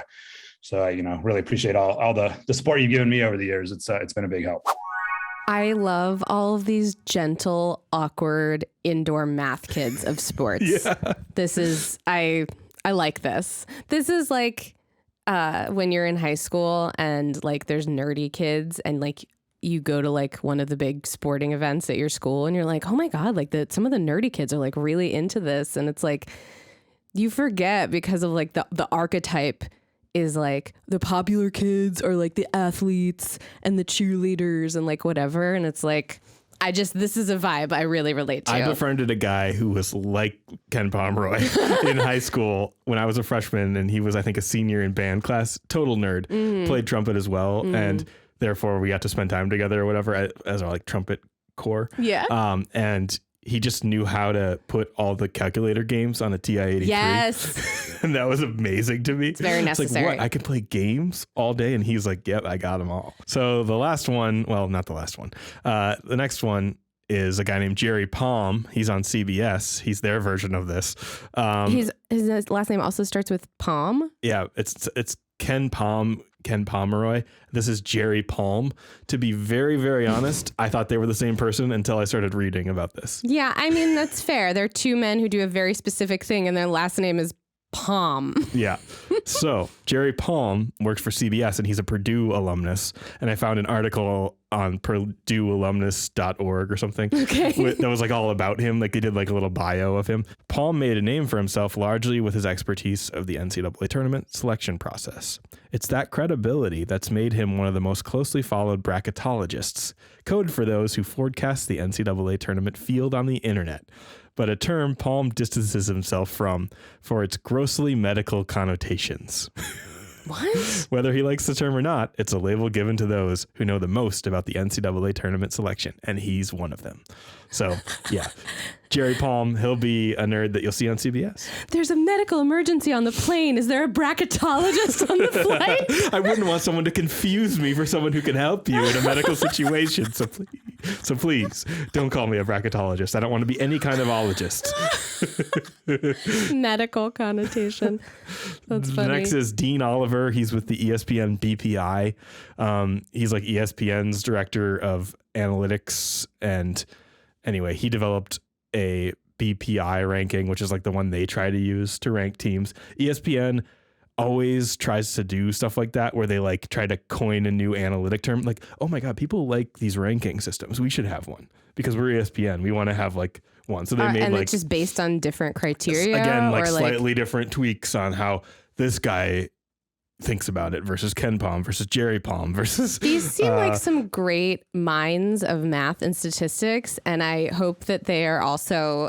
really appreciate all the support you've given me over the years. It's been a big help. I love all of these gentle, awkward indoor math kids of sports. Yeah. This is, I like this. This is when you're in high school and there's nerdy kids and you go to one of the big sporting events at your school and you're like, oh my God, some of the nerdy kids are really into this. And it's you forget because of the archetype is the popular kids are the athletes and the cheerleaders and whatever. And it's this is a vibe I really relate to. I befriended a guy who was like Ken Pomeroy in high school when I was a freshman, and he was, I think, a senior in band class. Total nerd. Played trumpet as well, and therefore we got to spend time together or whatever as our like trumpet corps. Yeah. And he just knew how to put all the calculator games on a TI-83. Yes. And that was amazing to me. It's very necessary. Like, what? I can play games all day? And he's like, yep, I got them all. So the last one, well, not the last one. The next one is a guy named Jerry Palm. He's on CBS. He's their version of this. His last name also starts with Palm. Yeah, it's Ken Pomeroy. This is Jerry Palm. To be very, very honest, I thought they were the same person until I started reading about this. Yeah, I mean, that's fair. They're two men who do a very specific thing, and their last name is Palm. Yeah. So Jerry Palm works for CBS, and he's a Purdue alumnus. And I found an article on PurdueAlumnus.org or something that was like all about him. Like they did like a little bio of him. Palm made a name for himself largely with his expertise of the NCAA tournament selection process. It's that credibility that's made him one of the most closely followed bracketologists, code for those who forecast the NCAA tournament field on the internet, but a term Palm distances himself from for its grossly medical connotations. What? Whether he likes the term or not, it's a label given to those who know the most about the NCAA tournament selection, and he's one of them. So, yeah, Jerry Palm, he'll be a nerd that you'll see on CBS. There's a medical emergency on the plane. Is there a bracketologist on the flight? I wouldn't want someone to confuse me for someone who can help you in a medical situation. So please don't call me a bracketologist. I don't want to be any kind of ologist. Medical connotation. That's funny. Next is Dean Oliver. He's with the ESPN BPI. He's like ESPN's director of analytics. And anyway, he developed a BPI ranking, which is like the one they try to use to rank teams. ESPN always tries to do stuff like that where they like try to coin a new analytic term. Like, oh my God, people like these ranking systems. We should have one because we're ESPN. We want to have like one. So they made and like it's just based on different criteria. Again, like slightly different tweaks on how this guy thinks about it versus Ken Palm versus Jerry Palm versus. These seem like some great minds of math and statistics. And I hope that they are also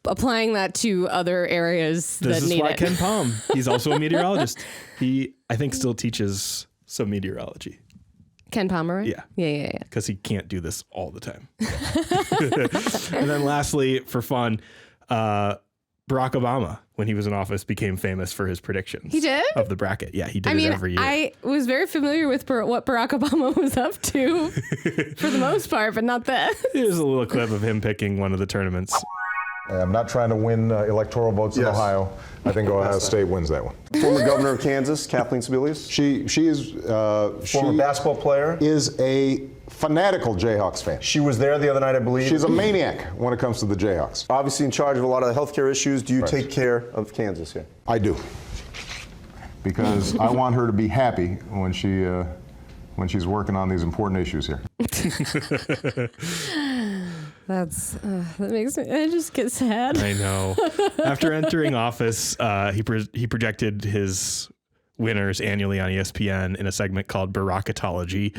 applying that to other areas that need it. This is why Ken Palm, he's also a meteorologist. He, I think, still teaches some meteorology. Ken Pomeroy? Yeah. Because he can't do this all the time. And then lastly, for fun, Barack Obama, when he was in office, became famous for his predictions. He did? Of the bracket. Yeah, he did it every year. I was very familiar with what Barack Obama was up to for the most part, but not that. Here's a little clip of him picking one of the tournaments. I'm not trying to win electoral votes in Ohio. I think Ohio State wins that one. Former governor of Kansas, Kathleen Sebelius. She is former basketball player. Is a fanatical Jayhawks fan. She was there the other night, I believe. She's a maniac when it comes to the Jayhawks. Obviously in charge of a lot of the healthcare issues. Do you take care of Kansas here? I do, because I want her to be happy when she's working on these important issues here. That makes me, I just get sad. I know. After entering office, he projected his winners annually on ESPN in a segment called Baracketology.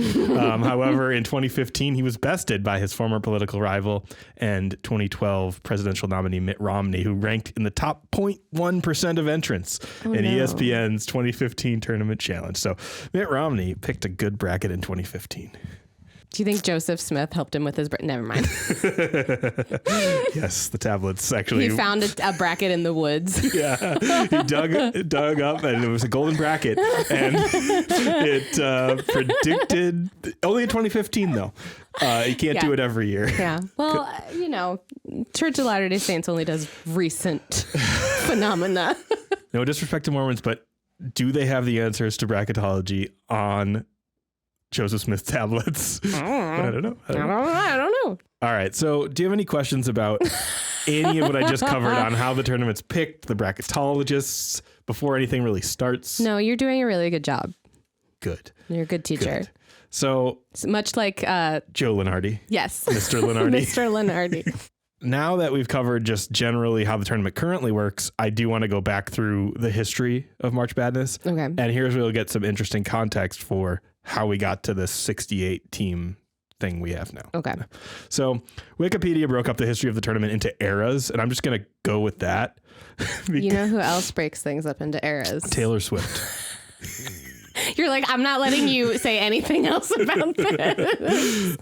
However, in 2015, he was bested by his former political rival and 2012 presidential nominee Mitt Romney, who ranked in the top 0.1% of entrants in ESPN's 2015 tournament challenge. So Mitt Romney picked a good bracket in 2015. Do you think Joseph Smith helped him with his never mind. Yes, the tablets actually. He found a bracket in the woods. Yeah, he dug up, and it was a golden bracket, and it predicted only in 2015 though. You can't do it every year. Yeah. Well, Church of Latter-day Saints only does recent phenomena. No disrespect to Mormons, but do they have the answers to bracketology on Joseph Smith tablets? I don't know. All right. So do you have any questions about any of what I just covered on how the tournament's picked, the bracketologists, before anything really starts? No, you're doing a really good job. Good. You're a good teacher. Good. So it's much like Joe Lenardi. Yes. Mr. Lenardi. Mr. Lenardi. Now that we've covered just generally how the tournament currently works, I do want to go back through the history of March Madness. Okay. And here's where we'll get some interesting context for how we got to this 68 team thing we have now. Okay. So Wikipedia broke up the history of the tournament into eras, and I'm just going to go with that. You know who else breaks things up into eras? Taylor Swift. You're like, I'm not letting you say anything else about this.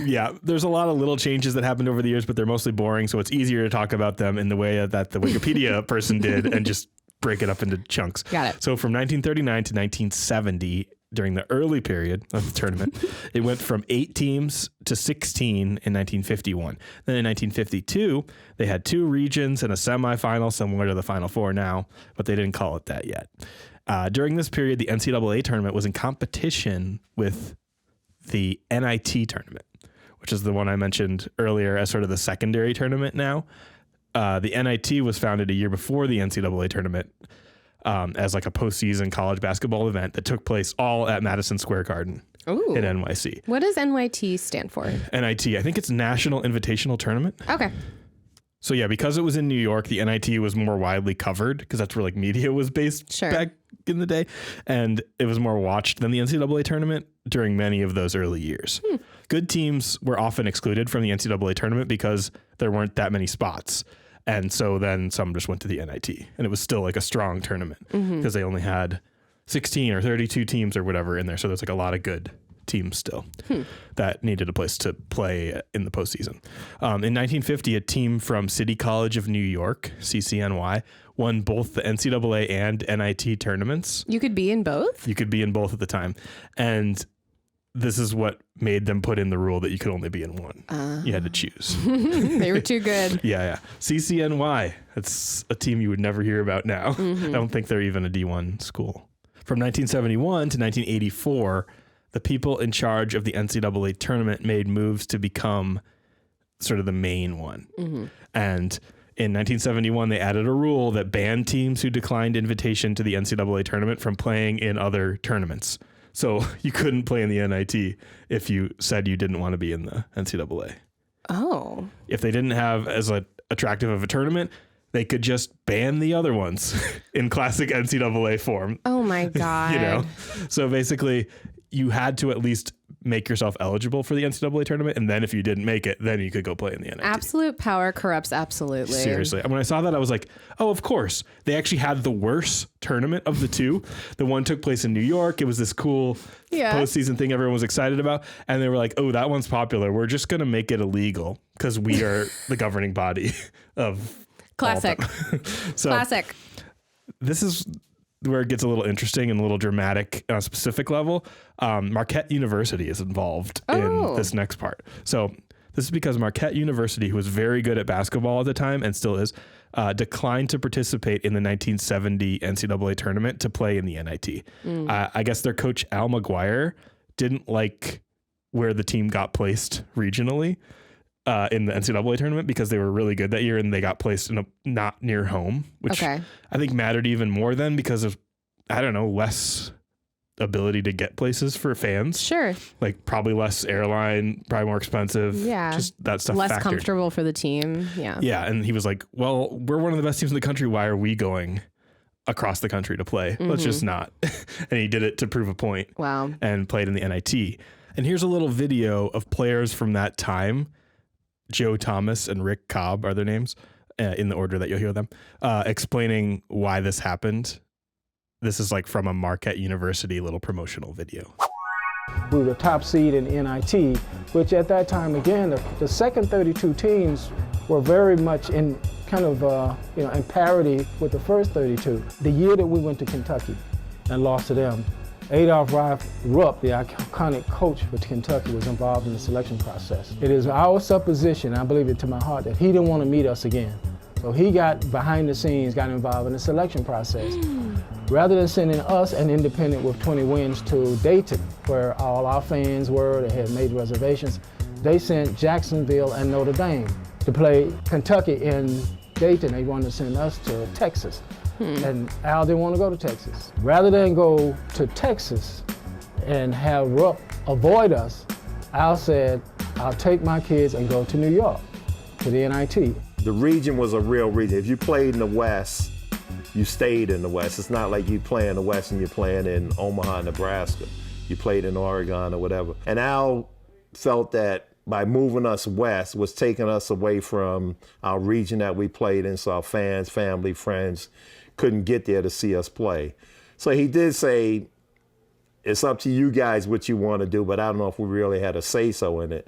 Yeah, there's a lot of little changes that happened over the years, but they're mostly boring, so it's easier to talk about them in the way that the Wikipedia person did and just break it up into chunks. Got it. So from 1939 to 1970, during the early period of the tournament, it went from 8 teams to 16 in 1951. Then in 1952, they had 2 regions and a semifinal, similar to the Final Four now, but they didn't call it that yet. During this period, the NCAA tournament was in competition with the NIT tournament, which is the one I mentioned earlier as sort of the secondary tournament now. The NIT was founded a year before the NCAA tournament as like a postseason college basketball event that took place all at Madison Square Garden in NYC. What does NYT stand for? NIT, I think it's National Invitational Tournament. Okay. So yeah, because it was in New York, the NIT was more widely covered because that's where like media was based back in the day. And it was more watched than the NCAA tournament during many of those early years. Good teams were often excluded from the NCAA tournament because there weren't that many spots. And so then some just went to the NIT, and it was still like a strong tournament because they only had 16 or 32 teams or whatever in there. So there's like a lot of good teams still that needed a place to play in the postseason. In 1950, a team from City College of New York, CCNY, won both the NCAA and NIT tournaments. You could be in both? You could be in both at the time. And this is what made them put in the rule that you could only be in one. You had to choose. They were too good. Yeah. CCNY, that's a team you would never hear about now. I don't think they're even a D1 school. From 1971 to 1984, the people in charge of the NCAA tournament made moves to become sort of the main one. And in 1971, they added a rule that banned teams who declined invitation to the NCAA tournament from playing in other tournaments. So you couldn't play in the NIT if you said you didn't want to be in the NCAA. Oh. If they didn't have as attractive of a tournament, they could just ban the other ones in classic NCAA form. Oh my God. So basically you had to at least make yourself eligible for the NCAA tournament. And then if you didn't make it, then you could go play in the NIT. Absolute power corrupts absolutely. Seriously. When I saw that, I was like, oh, of course. They actually had the worst tournament of the two. The one took place in New York. It was this cool postseason thing everyone was excited about. And they were like, oh, that one's popular. We're just going to make it illegal because we are the governing body of Classic. Classic. This is where it gets a little interesting and a little dramatic on a specific level. Marquette University is involved in this next part. So this is because Marquette University, who was very good at basketball at the time and still is, declined to participate in the 1970 NCAA tournament to play in the NIT. I guess their coach, Al McGuire, didn't like where the team got placed regionally in the NCAA tournament because they were really good that year and they got placed in a not near home, which I think mattered even more then because of, I don't know, less ability to get places for fans. Sure. Like probably less airline, probably more expensive. Yeah. Just that stuff. Less factored. Comfortable for the team. Yeah. Yeah. And he was like, well, we're one of the best teams in the country. Why are we going across the country to play? Let's just not. And he did it to prove a point. Wow. And played in the NIT. And here's a little video of players from that time. Joe Thomas and Rick Cobb are their names in the order that you'll hear them, explaining why this happened. This is like from a Marquette University little promotional video. We were the top seed in NIT, which at that time, again, the second 32 teams were very much in kind of, in parity with the first 32. The year that we went to Kentucky and lost to them, Adolph Rupp, the iconic coach for Kentucky, was involved in the selection process. It is our supposition, I believe it to my heart, that he didn't want to meet us again. So he got behind the scenes, got involved in the selection process. Rather than sending us, an independent with 20 wins, to Dayton, where all our fans were, they had made reservations, they sent Jacksonville and Notre Dame to play Kentucky in Dayton. They wanted to send us to Texas. And Al didn't want to go to Texas. Rather than go to Texas and have Rupp avoid us, Al said, I'll take my kids and go to New York, to the NIT. The region was a real region. If you played in the West, you stayed in the West. It's not like you play in the West and you're playing in Omaha, Nebraska. You played in Oregon or whatever. And Al felt that by moving us west was taking us away from our region that we played in, so our fans, family, friends couldn't get there to see us play. So he did say, it's up to you guys what you want to do, but I don't know if we really had a say-so in it.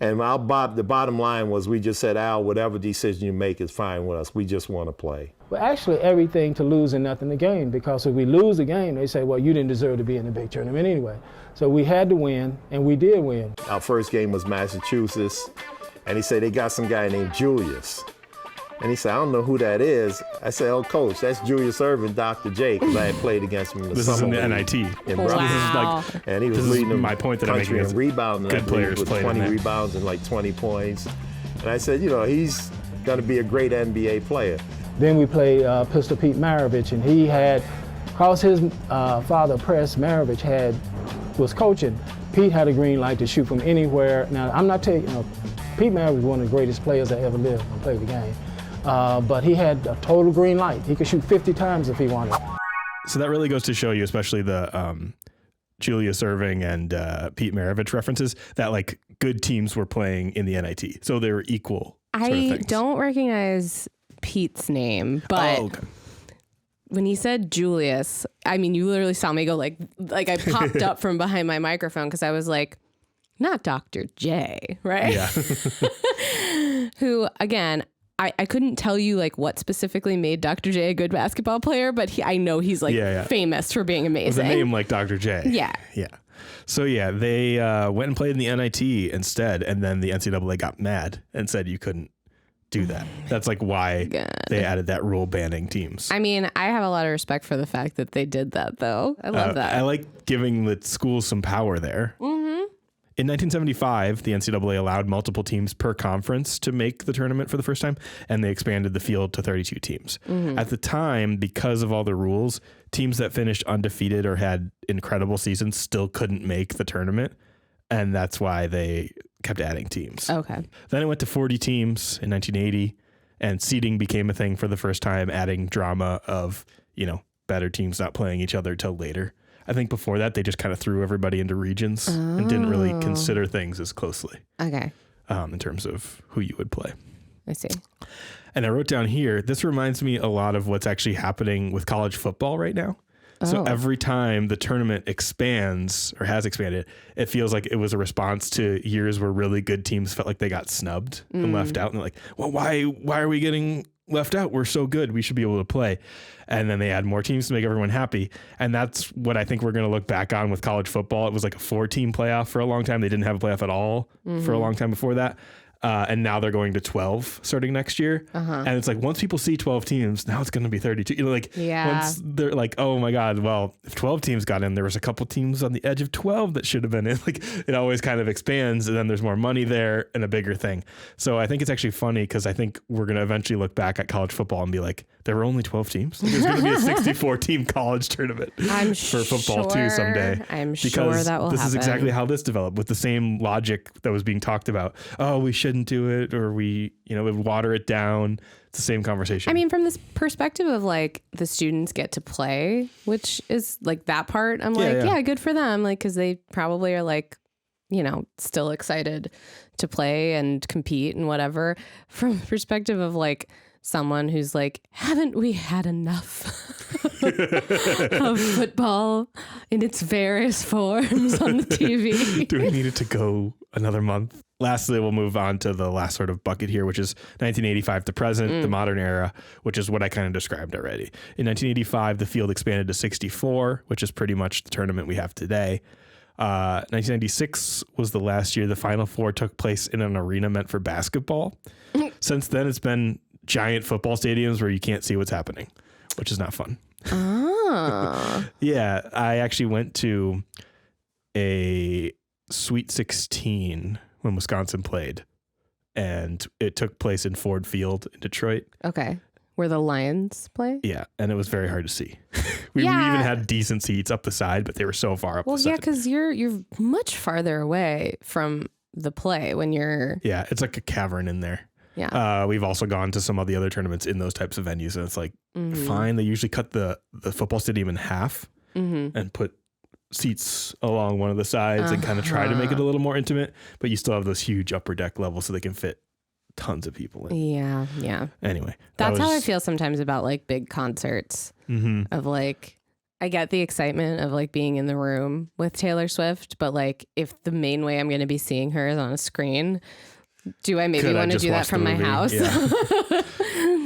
And the bottom line was we just said, Al, whatever decision you make is fine with us. We just want to play. Well, actually, everything to lose and nothing to gain, because if we lose the game, they say, well, you didn't deserve to be in the big tournament anyway. So we had to win, and we did win. Our first game was Massachusetts, and he said they got some guy named Julius. And he said, I don't know who that is. I said, oh, coach, that's Julius Erving, Dr. J, because I had played against him in the summer. This is in the NIT. Wow. This is and he was leading my point that I'm making in rebounding. Good players with 20 rebounds and like 20 points. And I said, he's going to be a great NBA player. Then we played Pistol Pete Maravich, and he had, because his father, Press Maravich, was coaching, Pete had a green light to shoot from anywhere. Now, I'm not taking, Pete Maravich was one of the greatest players that ever lived and played the game. But he had a total green light. He could shoot 50 times if he wanted. So that really goes to show you, especially the Julius Erving and Pete Maravich references, that like good teams were playing in the NIT. So they were equal. I don't recognize Pete's name, but when he said Julius, I mean, you literally saw me go like I popped up from behind my microphone because I was like, not Dr. J, right? Yeah. Who, again, I couldn't tell you like what specifically made Dr. J a good basketball player, but I know he's like famous for being amazing. With a name like Dr. J. Yeah. Yeah. So yeah, they went and played in the NIT instead, and then the NCAA got mad and said you couldn't do that. That's like why they added that rule banning teams. I mean, I have a lot of respect for the fact that they did that, though. I love that. I like giving the schools some power there. Mm-hmm. In 1975, the NCAA allowed multiple teams per conference to make the tournament for the first time, and they expanded the field to 32 teams. Mm-hmm. At the time, because of all the rules, teams that finished undefeated or had incredible seasons still couldn't make the tournament, and that's why they kept adding teams. Okay. Then it went to 40 teams in 1980, and seeding became a thing for the first time, adding drama of, better teams not playing each other till later. I think before that, they just kind of threw everybody into regions and didn't really consider things as closely. Okay. In terms of who you would play. I see. And I wrote down here, this reminds me a lot of what's actually happening with college football right now. So every time the tournament expands or has expanded, it feels like it was a response to years where really good teams felt like they got snubbed and left out. And they're like, well, why are we getting left out? We're so good. We should be able to play. And then they add more teams to make everyone happy. And that's what I think we're going to look back on with college football. It was like a 4-team playoff for a long time. They didn't have a playoff at all for a long time before that. And now they're going to 12 starting next year. And it's like, once people see 12 teams, now it's going to be 32. Once they're like, oh my God, well, if 12 teams got in, there was a couple teams on the edge of 12 that should have been in. Like, it always kind of expands, and then there's more money there and a bigger thing. So I think it's actually funny because I think we're going to eventually look back at college football and be like, there were only 12 teams. Like, there's going to be a 64-team college tournament for football too someday. I'm sure that will happen. This is exactly how this developed, with the same logic that was being talked about. Oh, we shouldn't do it, or we, would water it down. It's the same conversation. I mean, from this perspective of like the students get to play, which is like that part, I'm yeah, good for them. Like, cause they probably are like, still excited to play and compete and whatever. From the perspective of like someone who's like, haven't we had enough of football in its various forms on the TV? Do we need it to go another month? Lastly, we'll move on to the last sort of bucket here, which is 1985 to present, the modern era, which is what I kind of described already. In 1985, the field expanded to 64, which is pretty much the tournament we have today. 1996 was the last year the Final Four took place in an arena meant for basketball. Since then, it's been giant football stadiums where you can't see what's happening, which is not fun. Yeah, I actually went to a Sweet 16 when Wisconsin played, and it took place in Ford Field in Detroit. Okay. Where the Lions play? Yeah, and it was very hard to see. we even had decent seats up the side, but they were so far up the side. Well, yeah, because you're much farther away from the play when you're... Yeah, it's like a cavern in there. Yeah. We've also gone to some of the other tournaments in those types of venues, and it's like, fine. They usually cut the football stadium in half and put seats along one of the sides and kind of try to make it a little more intimate, but you still have those huge upper deck levels so they can fit tons of people in. Yeah. Anyway, that's how I feel sometimes about like big concerts of like, I get the excitement of like being in the room with Taylor Swift, but like if the main way I'm going to be seeing her is on a screen, do I maybe want to do that from my house? Yeah.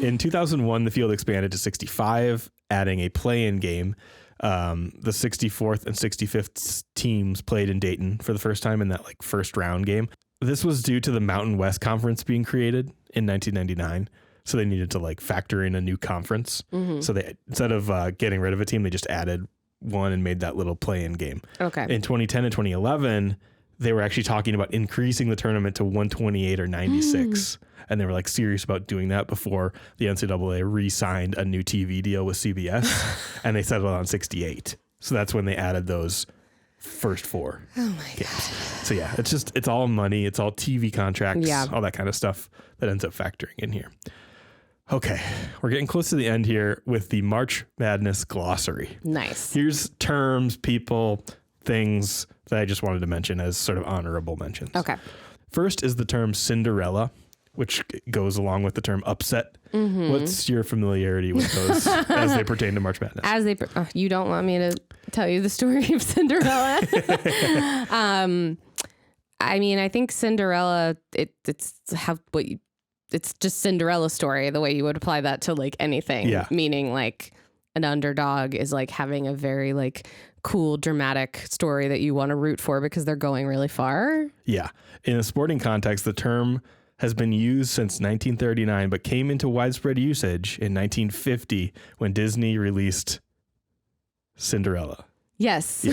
In 2001, the field expanded to 65, adding a play-in game. The 64th and 65th teams played in Dayton for the first time in that like first round game. This was due to the Mountain West Conference being created in 1999. So they needed to like factor in a new conference. So they, instead of getting rid of a team, they just added one and made that little play-in game. Okay. In 2010 and 2011, they were actually talking about increasing the tournament to 128 or 96. And they were like serious about doing that before the NCAA re-signed a new TV deal with CBS. And they settled on 68. So that's when they added those first four games. So yeah, it's all money. It's all TV contracts, all that kind of stuff that ends up factoring in here. Okay, we're getting close to the end here with the March Madness glossary. Nice. Here's terms, people, things that I just wanted to mention as sort of honorable mentions. Okay. First is the term Cinderella, which goes along with the term upset. What's your familiarity with those as they pertain to March Madness? You don't want me to tell you the story of Cinderella? I mean, I think Cinderella, it's just Cinderella story, the way you would apply that to like anything. Yeah. Meaning like an underdog is like having a very like cool, dramatic story that you want to root for because they're going really far. Yeah. In a sporting context, the term has been used since 1939, but came into widespread usage in 1950 when Disney released Cinderella. Yes.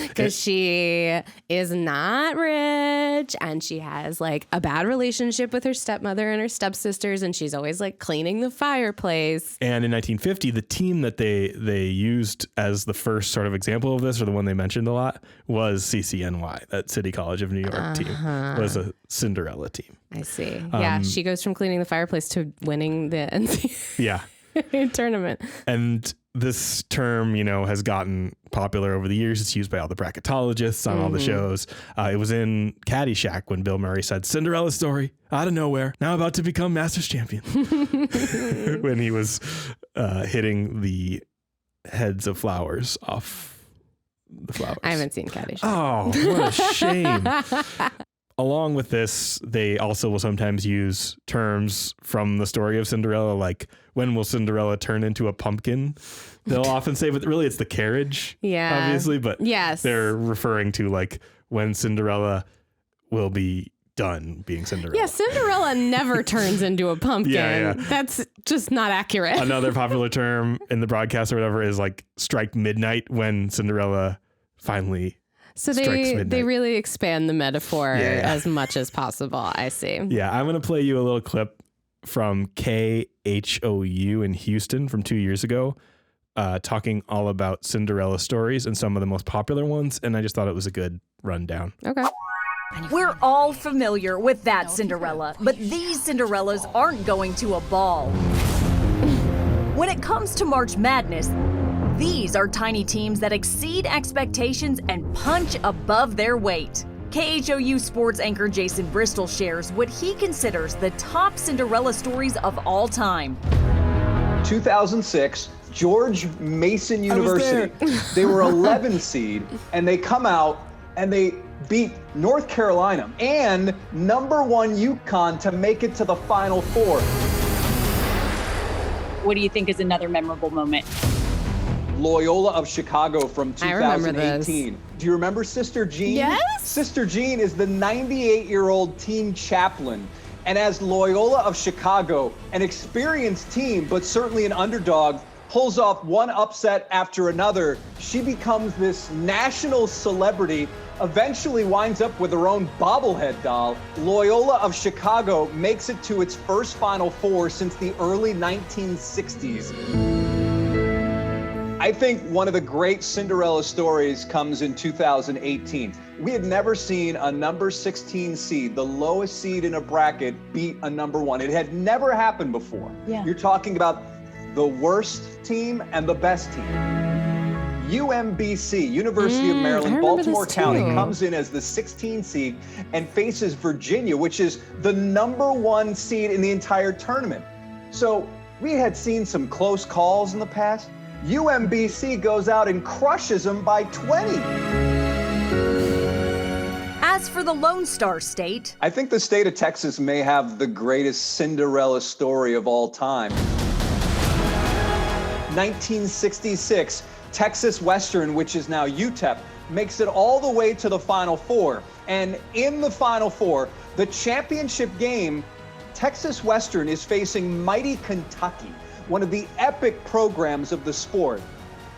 Because she is not rich and she has like a bad relationship with her stepmother and her stepsisters, and she's always like cleaning the fireplace. And in 1950, the team that they used as the first sort of example of this, or the one they mentioned a lot, was CCNY. That City College of New York team was a Cinderella team. I see. Yeah, she goes from cleaning the fireplace to winning the NCAA tournament. And this term, has gotten popular over the years. It's used by all the bracketologists on all the shows. It was in Caddyshack when Bill Murray said, "Cinderella story, out of nowhere, now about to become Masters champion." When he was hitting the heads of flowers off the flowers. I haven't seen Caddyshack. Oh, what a shame. Along with this, they also will sometimes use terms from the story of Cinderella, like, when will Cinderella turn into a pumpkin? They'll often say, but really it's the carriage, obviously, but they're referring to like when Cinderella will be done being Cinderella. Yeah, Cinderella never turns into a pumpkin. Yeah. That's just not accurate. Another popular term in the broadcast or whatever is like strike midnight, when Cinderella finally So they really expand the metaphor as much as possible. I see. Yeah, I'm going to play you a little clip from KHOU in Houston from 2 years ago, talking all about Cinderella stories and some of the most popular ones. And I just thought it was a good rundown. Okay. We're all familiar with that Cinderella, but these Cinderellas aren't going to a ball. When it comes to March Madness, these are tiny teams that exceed expectations and punch above their weight. KHOU sports anchor Jason Bristol shares what he considers the top Cinderella stories of all time. 2006, George Mason University. They were 11 seed, and they come out and they beat North Carolina and number 1 UConn to make it to the Final Four. What do you think is another memorable moment? Loyola of Chicago from 2018. Do you remember Sister Jean? Yes. Sister Jean is the 98-year-old team chaplain. And as Loyola of Chicago, an experienced team, but certainly an underdog, pulls off one upset after another, she becomes this national celebrity, eventually winds up with her own bobblehead doll. Loyola of Chicago makes it to its first Final Four since the early 1960s. I think one of the great Cinderella stories comes in 2018. We had never seen a number 16 seed, the lowest seed in a bracket, beat a number 1. It had never happened before. Yeah. You're talking about the worst team and the best team. UMBC, University of Maryland, Baltimore County, comes in as the 16 seed and faces Virginia, which is the #1 seed in the entire tournament. So we had seen some close calls in the past. UMBC goes out and crushes them by 20. As for the Lone Star State, I think the state of Texas may have the greatest Cinderella story of all time. 1966, Texas Western, which is now UTEP, makes it all the way to the Final Four. And in the Final Four, the championship game, Texas Western is facing mighty Kentucky, one of the epic programs of the sport.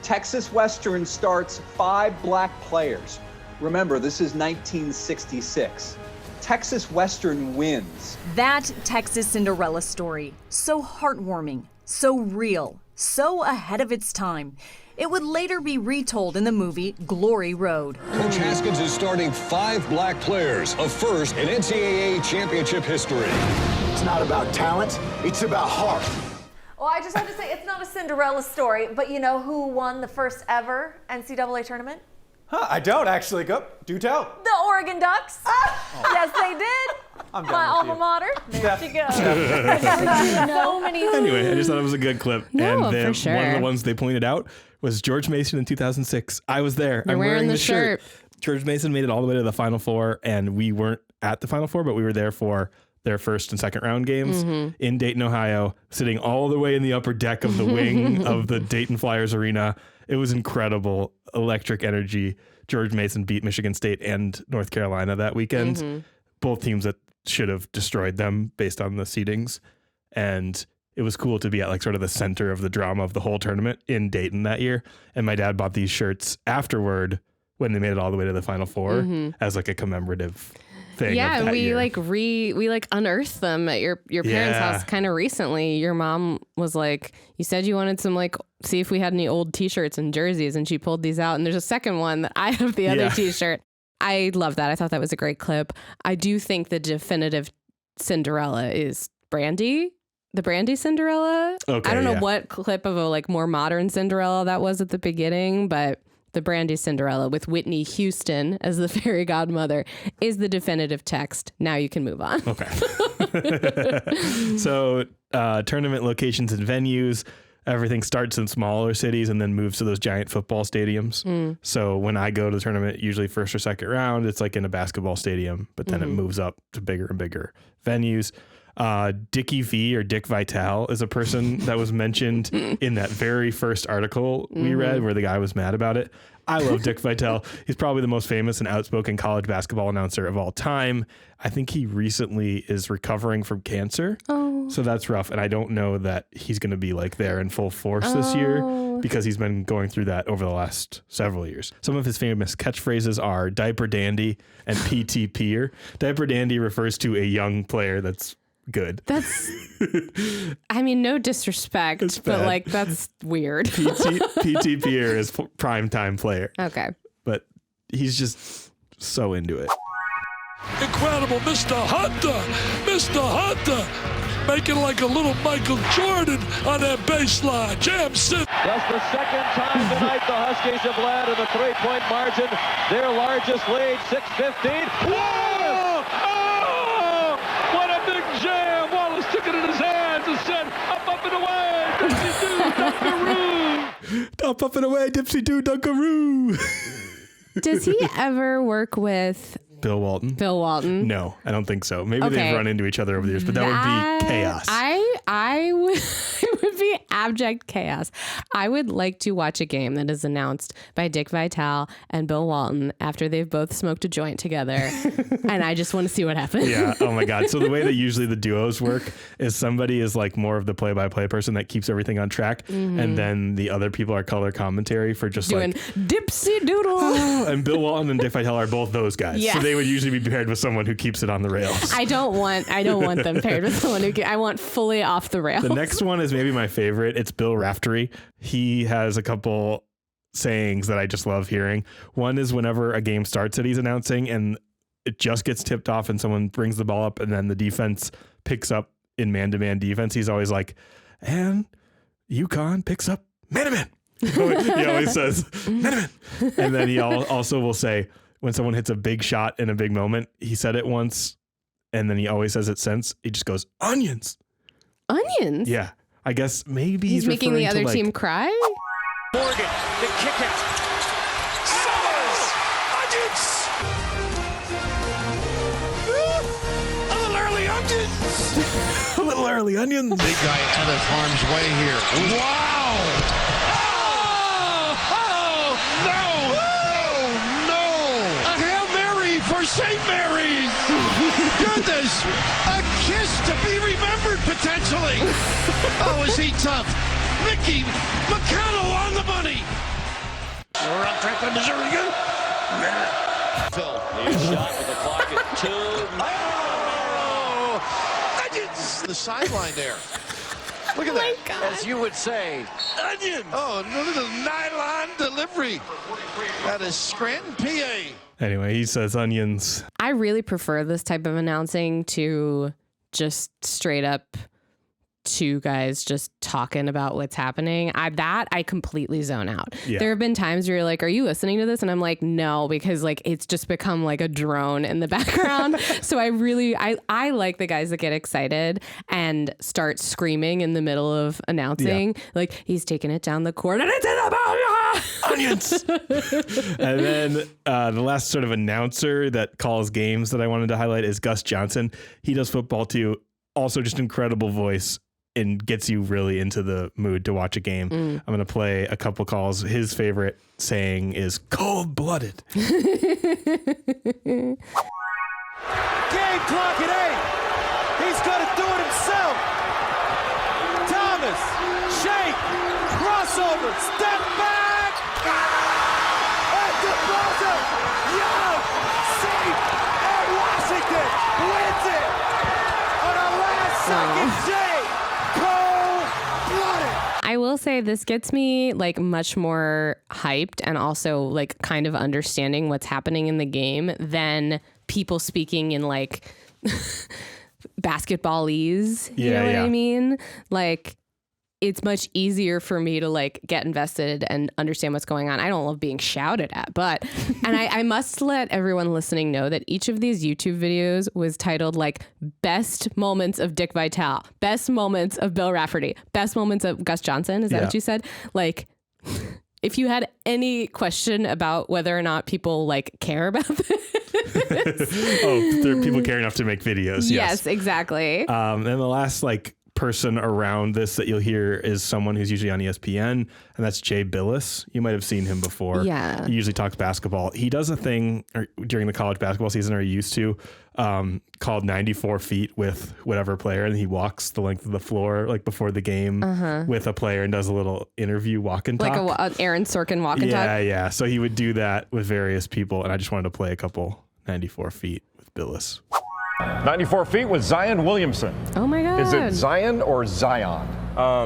Texas Western starts 5 black players. Remember, this is 1966. Texas Western wins. That Texas Cinderella story, so heartwarming, so real, so ahead of its time. It would later be retold in the movie Glory Road. Coach Haskins is starting 5 black players, a first in NCAA championship history. It's not about talent, it's about heart. Well, I just have to say, it's not a Cinderella story, but you know who won the first ever NCAA tournament? Huh, I don't actually. Do tell. The Oregon Ducks. Yes, they did. I'm My alma mater. There she goes. So many. Anyway, I just thought it was a good clip. No, and for sure. One of the ones they pointed out was George Mason in 2006. I was there. You're I'm wearing the shirt. George Mason made it all the way to the Final Four, and we weren't at the Final Four, but we were there for their first and second round games in Dayton, Ohio, sitting all the way in the upper deck of the wing of the Dayton Flyers Arena. It was incredible. Electric energy. George Mason beat Michigan State and North Carolina that weekend. Both teams that should have destroyed them based on the seedings. And it was cool to be at like sort of the center of the drama of the whole tournament in Dayton that year. And my dad bought these shirts afterward when they made it all the way to the Final Four as like a commemorative thing. Yeah, of that we year. we unearthed them at your parents' house kind of recently. Your mom was like, you said you wanted some see if we had any old t-shirts and jerseys, and she pulled these out, and there's a second one that I have the other t-shirt. I love that. I thought that was a great clip. I do think the definitive Cinderella is Brandy. The Brandy Cinderella. Okay, I don't know what clip of a more modern Cinderella that was at the beginning, but the Brandy Cinderella with Whitney Houston as the fairy godmother is the definitive text. Now you can move on. Okay. So tournament locations and venues, everything starts in smaller cities and then moves to those giant football stadiums. So when I go to the tournament, usually first or second round, it's like in a basketball stadium, but then it moves up to bigger and bigger venues. Dickie V or Dick Vitale is a person that was mentioned in that very first article we read where the guy was mad about it. I love Dick Vitale. He's probably the most famous and outspoken college basketball announcer of all time. I think he recently is recovering from cancer. So that's rough. And I don't know that he's going to be there in full force this year because he's been going through that over the last several years. Some of his famous catchphrases are diaper dandy and PT peer. Diaper dandy refers to a young player that's good. That's, I mean, no disrespect, but that's weird. PT Pierre is prime time player. Okay. But he's just so into it. Incredible, Mr. Hunter. Mr. Hunter making like a little Michael Jordan on that baseline. Jam sit. That's the second time tonight the Huskies have led in the 3-point margin. Their largest lead, 6:15. Whoa! Oh! What a big jam! Wallace took it in his hands and said, up and away, Dipsy-doo, Dunkaroo! Up and away, Dipsy-doo, Dunkaroo! Does he ever work with Bill Walton? Bill Walton? No, I don't think so. Maybe they've run into each other over the years, but that would be chaos. I would, it would be abject chaos. I would like to watch a game that is announced by Dick Vitale and Bill Walton after they've both smoked a joint together. And I just want to see what happens. Yeah. Oh my God. So the way that usually the duos work is somebody is like more of the play-by-play person that keeps everything on track. And then the other people are color commentary for just doing dipsy doodle. And Bill Walton and Dick Vitale are both those guys. Yeah. So they would usually be paired with someone who keeps it on the rails. I don't want them paired with someone who I want fully off the rails. The next one is maybe my favorite. It's Bill Raftery. He has a couple sayings that I just love hearing. One is whenever a game starts that he's announcing and it just gets tipped off and someone brings the ball up and then the defense picks up in man-to-man defense. He's always like, and UConn picks up man-to-man. He always says, Menemen. And then he also will say, when someone hits a big shot in a big moment, he said it once, and then he always says it since. He just goes, onions. Onions? Yeah. I guess maybe he's making the other team cry? Morgan, the kick it. Summers! Onions! A little early onions! A little early onions. Big guy out of harm's way here. Wow! Oh, no! A Hail Mary for St. Mary's! Goodness! A kiss to be remembered, potentially! Oh, is he tough? Mickey McConnell on the money! We're on Franklin, Missouri. Phil, he's shot with the clock at 2. Oh! Onions! The sideline there. Look at that. God. As you would say, onions. Oh, look at the nylon delivery. That is Scranton, PA. Anyway, he says onions. I really prefer this type of announcing to just straight up two guys just talking about what's happening. I completely zone out. Yeah. There have been times where you're like, are you listening to this? And I'm like, no, because like it's just become like a drone in the background. So I like the guys that get excited and start screaming in the middle of announcing. Yeah. Like he's taking it down the court and it's in the ball. Onions. And then the last sort of announcer that calls games that I wanted to highlight is Gus Johnson. He does football too. Also just incredible voice. And gets you really into the mood to watch a game. I'm going to play a couple calls. His favorite saying is cold-blooded. Game clock at 8. He's going to do it himself. Thomas, shake, crossover, step back. At the buzzer, Young, safe, and Washington wins it on a last-second shake. I will say this gets me like much more hyped and also like kind of understanding what's happening in the game than people speaking in like basketball-ese. You know what I mean? Like it's much easier for me to like get invested and understand what's going on. I don't love being shouted at, but, and I must let everyone listening know that each of these YouTube videos was titled like best moments of Dick Vitale, best moments of Bill Rafferty, best moments of Gus Johnson. Is that what you said? Like, if you had any question about whether or not people like care about this. People care enough to make videos. Yes, exactly. And the last like person around this that you'll hear is someone who's usually on ESPN, and that's Jay Billis. You might have seen him before. Yeah. He usually talks basketball. He does a thing during the college basketball season, or he used to, called 94 feet with whatever player, and he walks the length of the floor like before the game with a player and does a little interview walk and talk. Like an Aaron Sorkin walk and talk? Yeah. So he would do that with various people, and I just wanted to play a couple 94 feet with Billis. 94 feet with Zion Williamson. Oh my God. Is it Zion or Zion?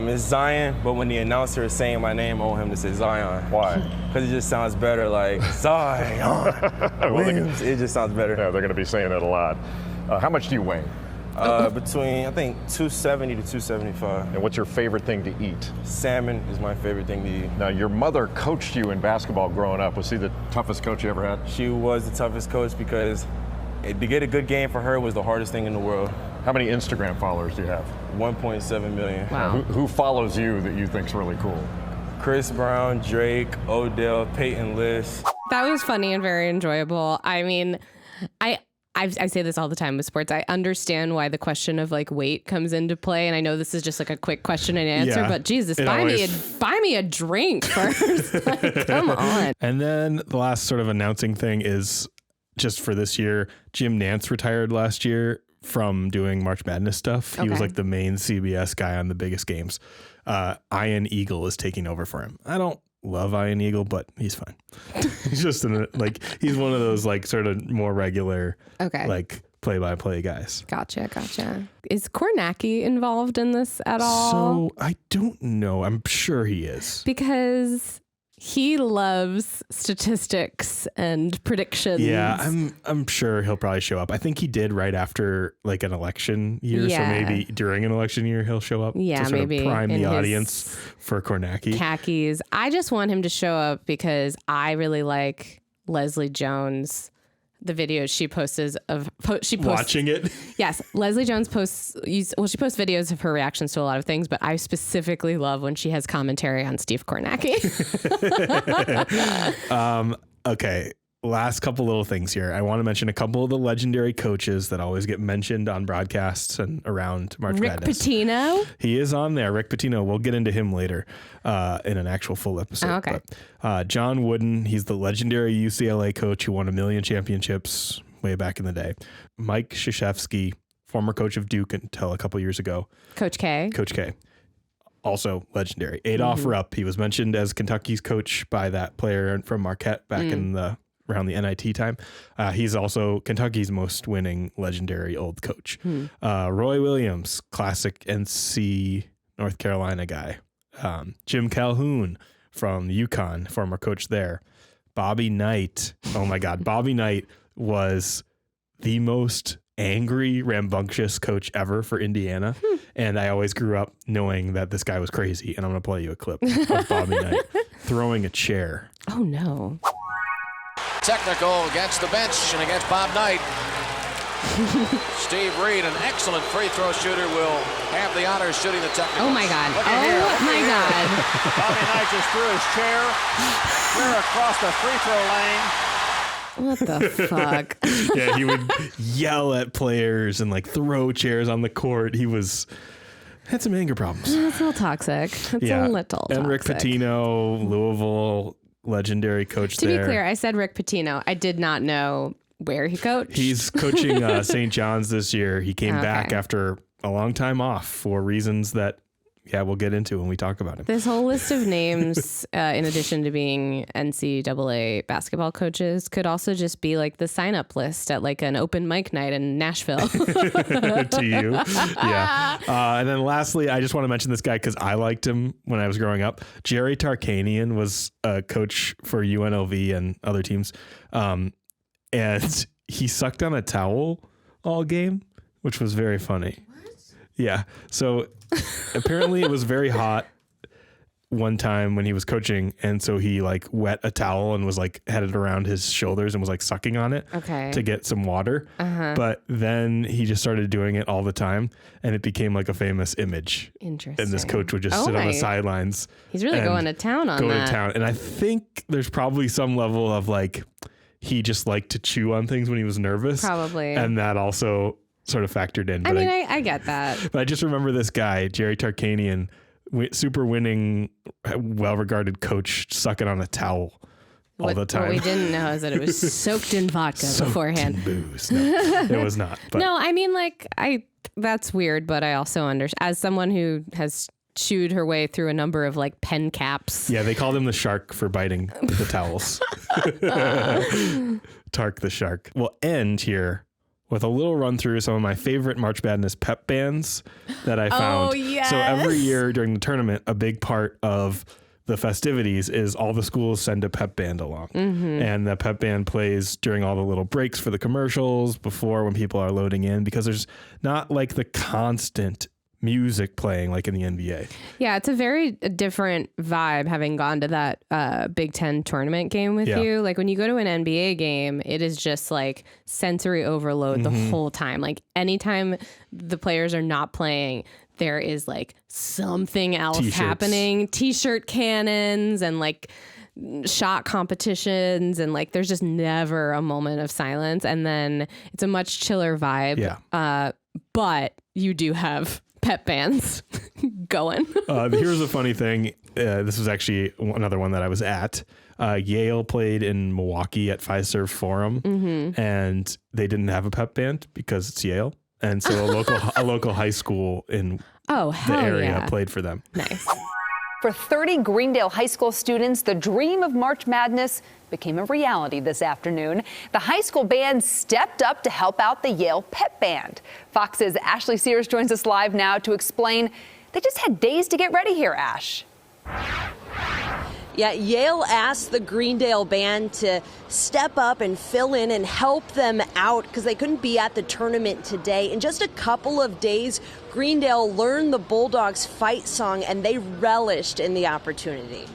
It's Zion, but when the announcer is saying my name, I want him to say Zion. Why? Because it just sounds better, like Zion Williams. It just sounds better. Yeah, they're going to be saying it a lot. How much do you weigh? Between, I think, 270 to 275. And what's your favorite thing to eat? Salmon is my favorite thing to eat. Now, your mother coached you in basketball growing up. Was she the toughest coach you ever had? She was the toughest coach because to get a good game for her was the hardest thing in the world. How many Instagram followers do you have? 1.7 million. Wow. Who follows you that you think's really cool? Chris Brown, Drake, Odell, Peyton List. That was funny and very enjoyable. I mean, I say this all the time with sports. I understand why the question of like weight comes into play, and I know this is just like a quick question and answer, but Jesus, buy me a drink first. Like, come on. And then the last sort of announcing thing is just for this year. Jim Nantz retired last year from doing March Madness stuff. He was like the main CBS guy on the biggest games. Ian Eagle is taking over for him. I don't love Ian Eagle, but he's fine. He's just he's one of those like sort of more regular, like play-by-play guys. Gotcha. Is Kornacki involved in this at all? So I don't know. I'm sure he is. Because He loves statistics and predictions. Yeah, I'm sure he'll probably show up. I think he did right after like an election year, so maybe during an election year he'll show up. Yeah, to sort maybe of prime the audience for Kornacki. Khakis. I just want him to show up because I really like Leslie Jones. The videos she posts watching it. Yes, Leslie Jones posts. She posts videos of her reactions to a lot of things, but I specifically love when she has commentary on Steve Kornacki. Okay, last couple little things here. I want to mention a couple of the legendary coaches that always get mentioned on broadcasts and around March Madness. Rick Pitino. He is on there. Rick Pitino. We'll get into him later in an actual full episode. Oh, okay. But, John Wooden. He's the legendary UCLA coach who won 1 million championships way back in the day. Mike Krzyzewski, former coach of Duke until a couple years ago. Coach K. Also legendary. Adolph Rupp. He was mentioned as Kentucky's coach by that player from Marquette back in around the NIT time. He's also Kentucky's most winning legendary old coach. Roy Williams, classic NC North Carolina guy. Jim Calhoun from UConn, former coach there. Bobby Knight. Oh my God. Bobby Knight was the most angry, rambunctious coach ever for Indiana. And I always grew up knowing that this guy was crazy. And I'm going to play you a clip of Bobby Knight throwing a chair. Oh no. Technical against the bench and against Bob Knight. Steve Reed, an excellent free throw shooter, will have the honors shooting the technical. Oh my God. Oh my God. Bobby Knight just threw his chair clear across the free throw lane. What the fuck? Yeah, he would yell at players and like throw chairs on the court. Had some anger problems. It's a little toxic. It's a little toxic. And Rick Pitino, Louisville legendary coach there. To be clear, I said Rick Pitino. I did not know where he coached. He's coaching St. John's this year. He came back after a long time off for reasons that, we'll get into when we talk about him. This whole list of names, in addition to being NCAA basketball coaches, could also just be like the sign-up list at like an open mic night in Nashville. To you. Yeah. And then lastly, I just want to mention this guy because I liked him when I was growing up. Jerry Tarkanian was a coach for UNLV and other teams. And he sucked on a towel all game, which was very funny. Yeah. So apparently it was very hot one time when he was coaching. And so he like wet a towel and was like had it around his shoulders and was like sucking on it to get some water. But then he just started doing it all the time and it became like a famous image. Interesting. And this coach would just sit on the sidelines. He's really going to town on that. And I think there's probably some level of like, he just liked to chew on things when he was nervous. Probably. And that also sort of factored in. But I get that. But I just remember this guy, Jerry Tarkanian, super winning, well-regarded coach, sucking on a towel all the time. What we didn't know is that it was soaked in vodka beforehand. In booze. No, it was not. But. No, I mean, like, that's weird, but I also understand, as someone who has chewed her way through a number of like pen caps. Yeah, they called him the shark for biting the towels. Tark the shark. We'll end here with a little run through some of my favorite March Madness pep bands that I found. Oh, yes. So every year during the tournament, a big part of the festivities is all the schools send a pep band along. And the pep band plays during all the little breaks for the commercials, before when people are loading in, because there's not like the constant music playing like in the NBA. Yeah, it's a very different vibe having gone to that Big Ten tournament game with you. Like when you go to an NBA game, it is just like sensory overload the whole time. Like anytime the players are not playing, there is like something else happening. T-shirt cannons and like shot competitions, and like there's just never a moment of silence. And then it's a much chiller vibe. Yeah. But you do have pep bands going. Here's a funny thing. This was actually another one that I was at. Yale played in Milwaukee at Fiserv Forum, and they didn't have a pep band because it's Yale. And so a local high school in the area played for them. Nice. For 30 Greendale High School students, the dream of March Madness became a reality this afternoon. The high school band stepped up to help out the Yale pep band. Fox's Ashley Sears joins us live now to explain they just had days to get ready here, Ash. Yeah, Yale asked the Greendale band to step up and fill in and help them out because they couldn't be at the tournament today. In just a couple of days, Greendale learned the Bulldogs' fight song, and they relished in the opportunity.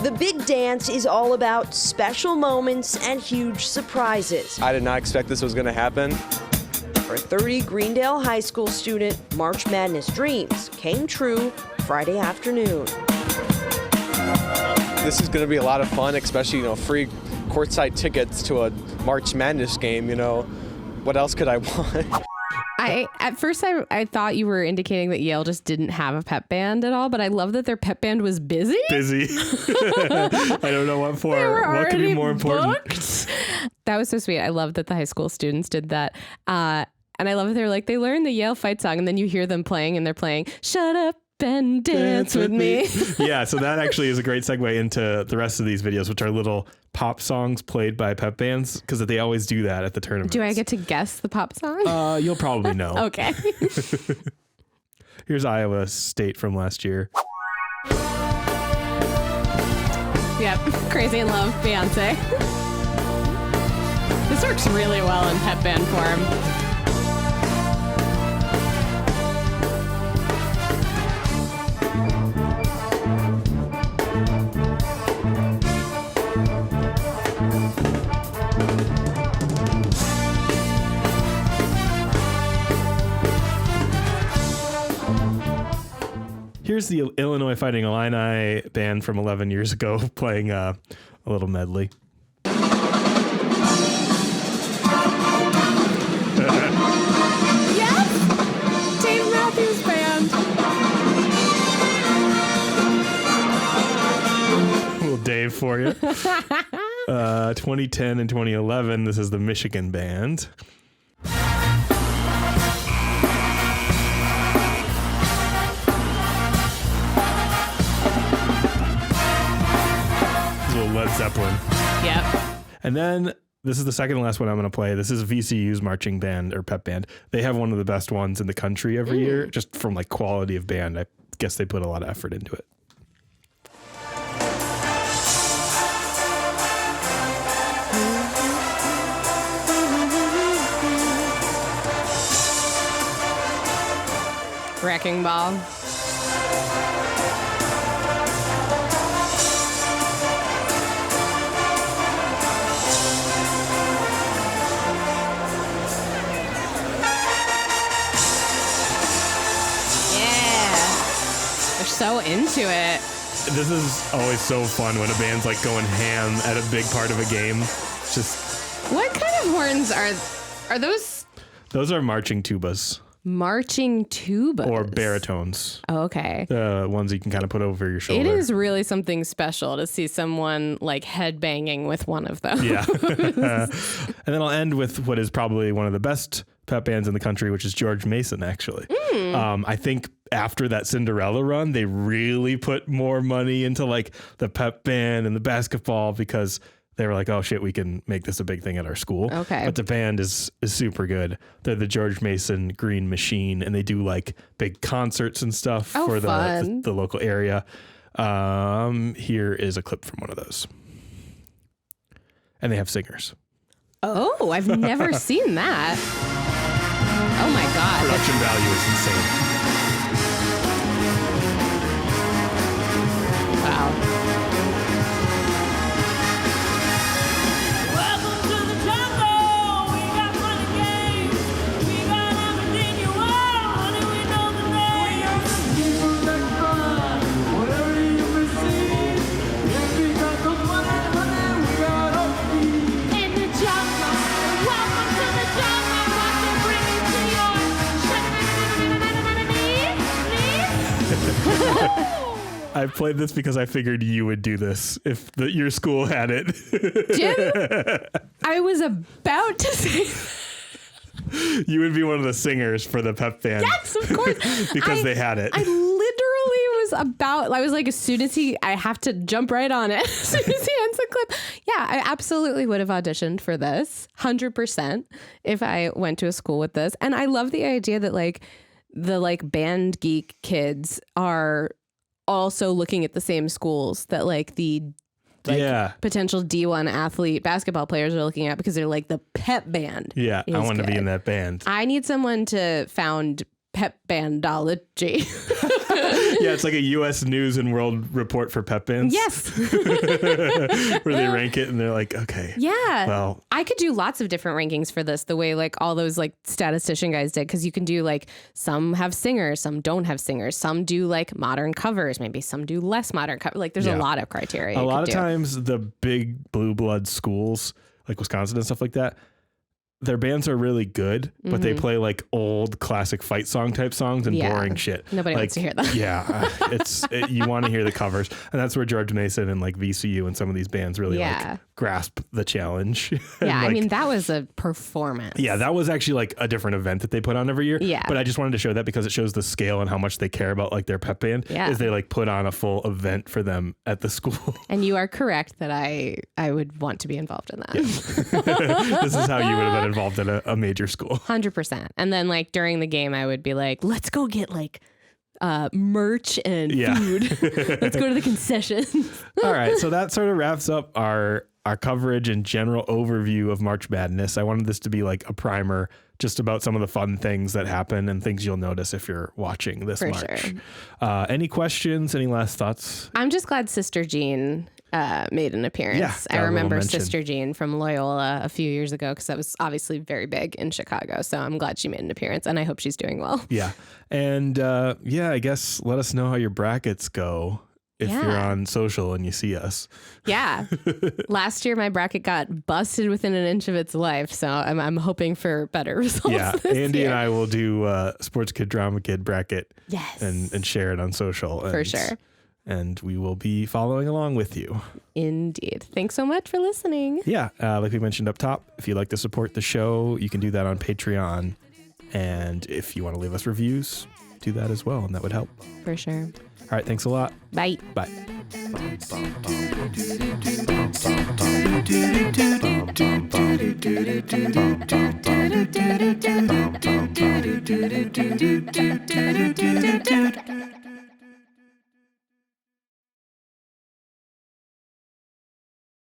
The big dance is all about special moments and huge surprises. I did not expect this was going to happen. For 30 Greendale High School student, March Madness dreams came true Friday afternoon. This is going to be a lot of fun, especially, free courtside tickets to a March Madness game. What else could I want? At first I thought you were indicating that Yale just didn't have a pep band at all, but I love that their pep band was busy. I don't know what for. What could be more important? Booked. That was so sweet. I love that the high school students did that. And I love that they're like, they learned the Yale fight song, and then you hear them playing, and they're playing, "Shut Up and Dance with Me." Yeah, so that actually is a great segue into the rest of these videos, which are little pop songs played by pep bands, because they always do that at the tournament. Do I get to guess the pop song? You'll probably know. Okay. Here's Iowa State from last year. Yep, Crazy in Love, Beyonce. This works really well in pep band form. Here's the Illinois Fighting Illini band from 11 years ago playing a little medley. Yes! Dave Matthews Band. Little Dave for you. 2010 and 2011, this is the Michigan band. Led Zeppelin. Yep. And then this is the second and last one I'm going to play. This is VCU's marching band or pep band. They have one of the best ones in the country every year, just from quality of band. I guess they put a lot of effort into it. Wrecking Ball. So into it. This is always so fun when a band's going ham at a big part of a game. Just what kind of horns are those? Those are marching tubas. Marching tubas or baritones. Oh, okay. The ones you can kind of put over your shoulder. It is really something special to see someone head banging with one of those. Yeah. And then I'll end with what is probably one of the best pep bands in the country, which is George Mason, actually. I think after that Cinderella run, they really put more money into the pep band and the basketball, because they were like, oh shit, we can make this a big thing at our school. Okay. But the band is super good. They're the George Mason Green Machine, and they do big concerts and stuff for the local area. Here is a clip from one of those. And they have singers. Oh, I've never seen that. Oh my God. Production value is insane. Wow. I played this because I figured you would do this if your school had it. Jim, I was about to say you would be one of the singers for the pep band. Yes, of course. Because they had it. I was like, as soon as I have to jump right on it. As soon as he ends the clip. Yeah, I absolutely would have auditioned for this 100% if I went to a school with this. And I love the idea that the like band geek kids are also looking at the same schools that like the potential D1 athlete basketball players are looking at, because they're like the pep band. Yeah, I want to be in that band. I need someone to found pep bandology. Yeah, it's like a U.S. News and World Report for pep bands. Yes. Where they rank it and they're like, okay. Yeah. Well, I could do lots of different rankings for this, the way like all those like statistician guys did, because you can do like some have singers, some don't have singers, some do like modern covers, maybe some do less modern cover. Like there's a lot of criteria. A lot of times the big blue blood schools like Wisconsin and stuff like that, their bands are really good, but they play like old classic fight song type songs and boring shit. Nobody wants to hear that. Yeah. You want to hear the covers. And that's where George Mason and like VCU and some of these bands really like grasp the challenge. Yeah. Like, I mean, that was a performance. Yeah. That was actually like a different event that they put on every year. Yeah. But I just wanted to show that because it shows the scale and how much they care about like their pep band is they like put on a full event for them at the school. And you are correct that I would want to be involved in that. Yeah. This is how you would have been involved in a major school. 100%. And then like during the game, I would be like, let's go get like merch and food. Let's go to the concessions. All right. So that sort of wraps up our coverage and general overview of March Madness. I wanted this to be like a primer just about some of the fun things that happen and things you'll notice if you're watching this March. Sure. Any questions? Any last thoughts? I'm just glad Sister Jean made an appearance. I remember Sister Jean from Loyola a few years ago, because that was obviously very big in Chicago. So I'm glad she made an appearance, and I hope she's doing well. Yeah. And I guess let us know how your brackets go if you're on social and you see us. Yeah. Last year, my bracket got busted within an inch of its life. So I'm hoping for better results. Yeah. Andy year. and I will do Sports Kid, Drama Kid bracket. Yes. And share it on social. For sure. And we will be following along with you. Indeed. Thanks so much for listening. Yeah. Like we mentioned up top, if you'd like to support the show, you can do that on Patreon. And if you want to leave us reviews, do that as well. And that would help. For sure. All right. Thanks a lot. Bye. Bye.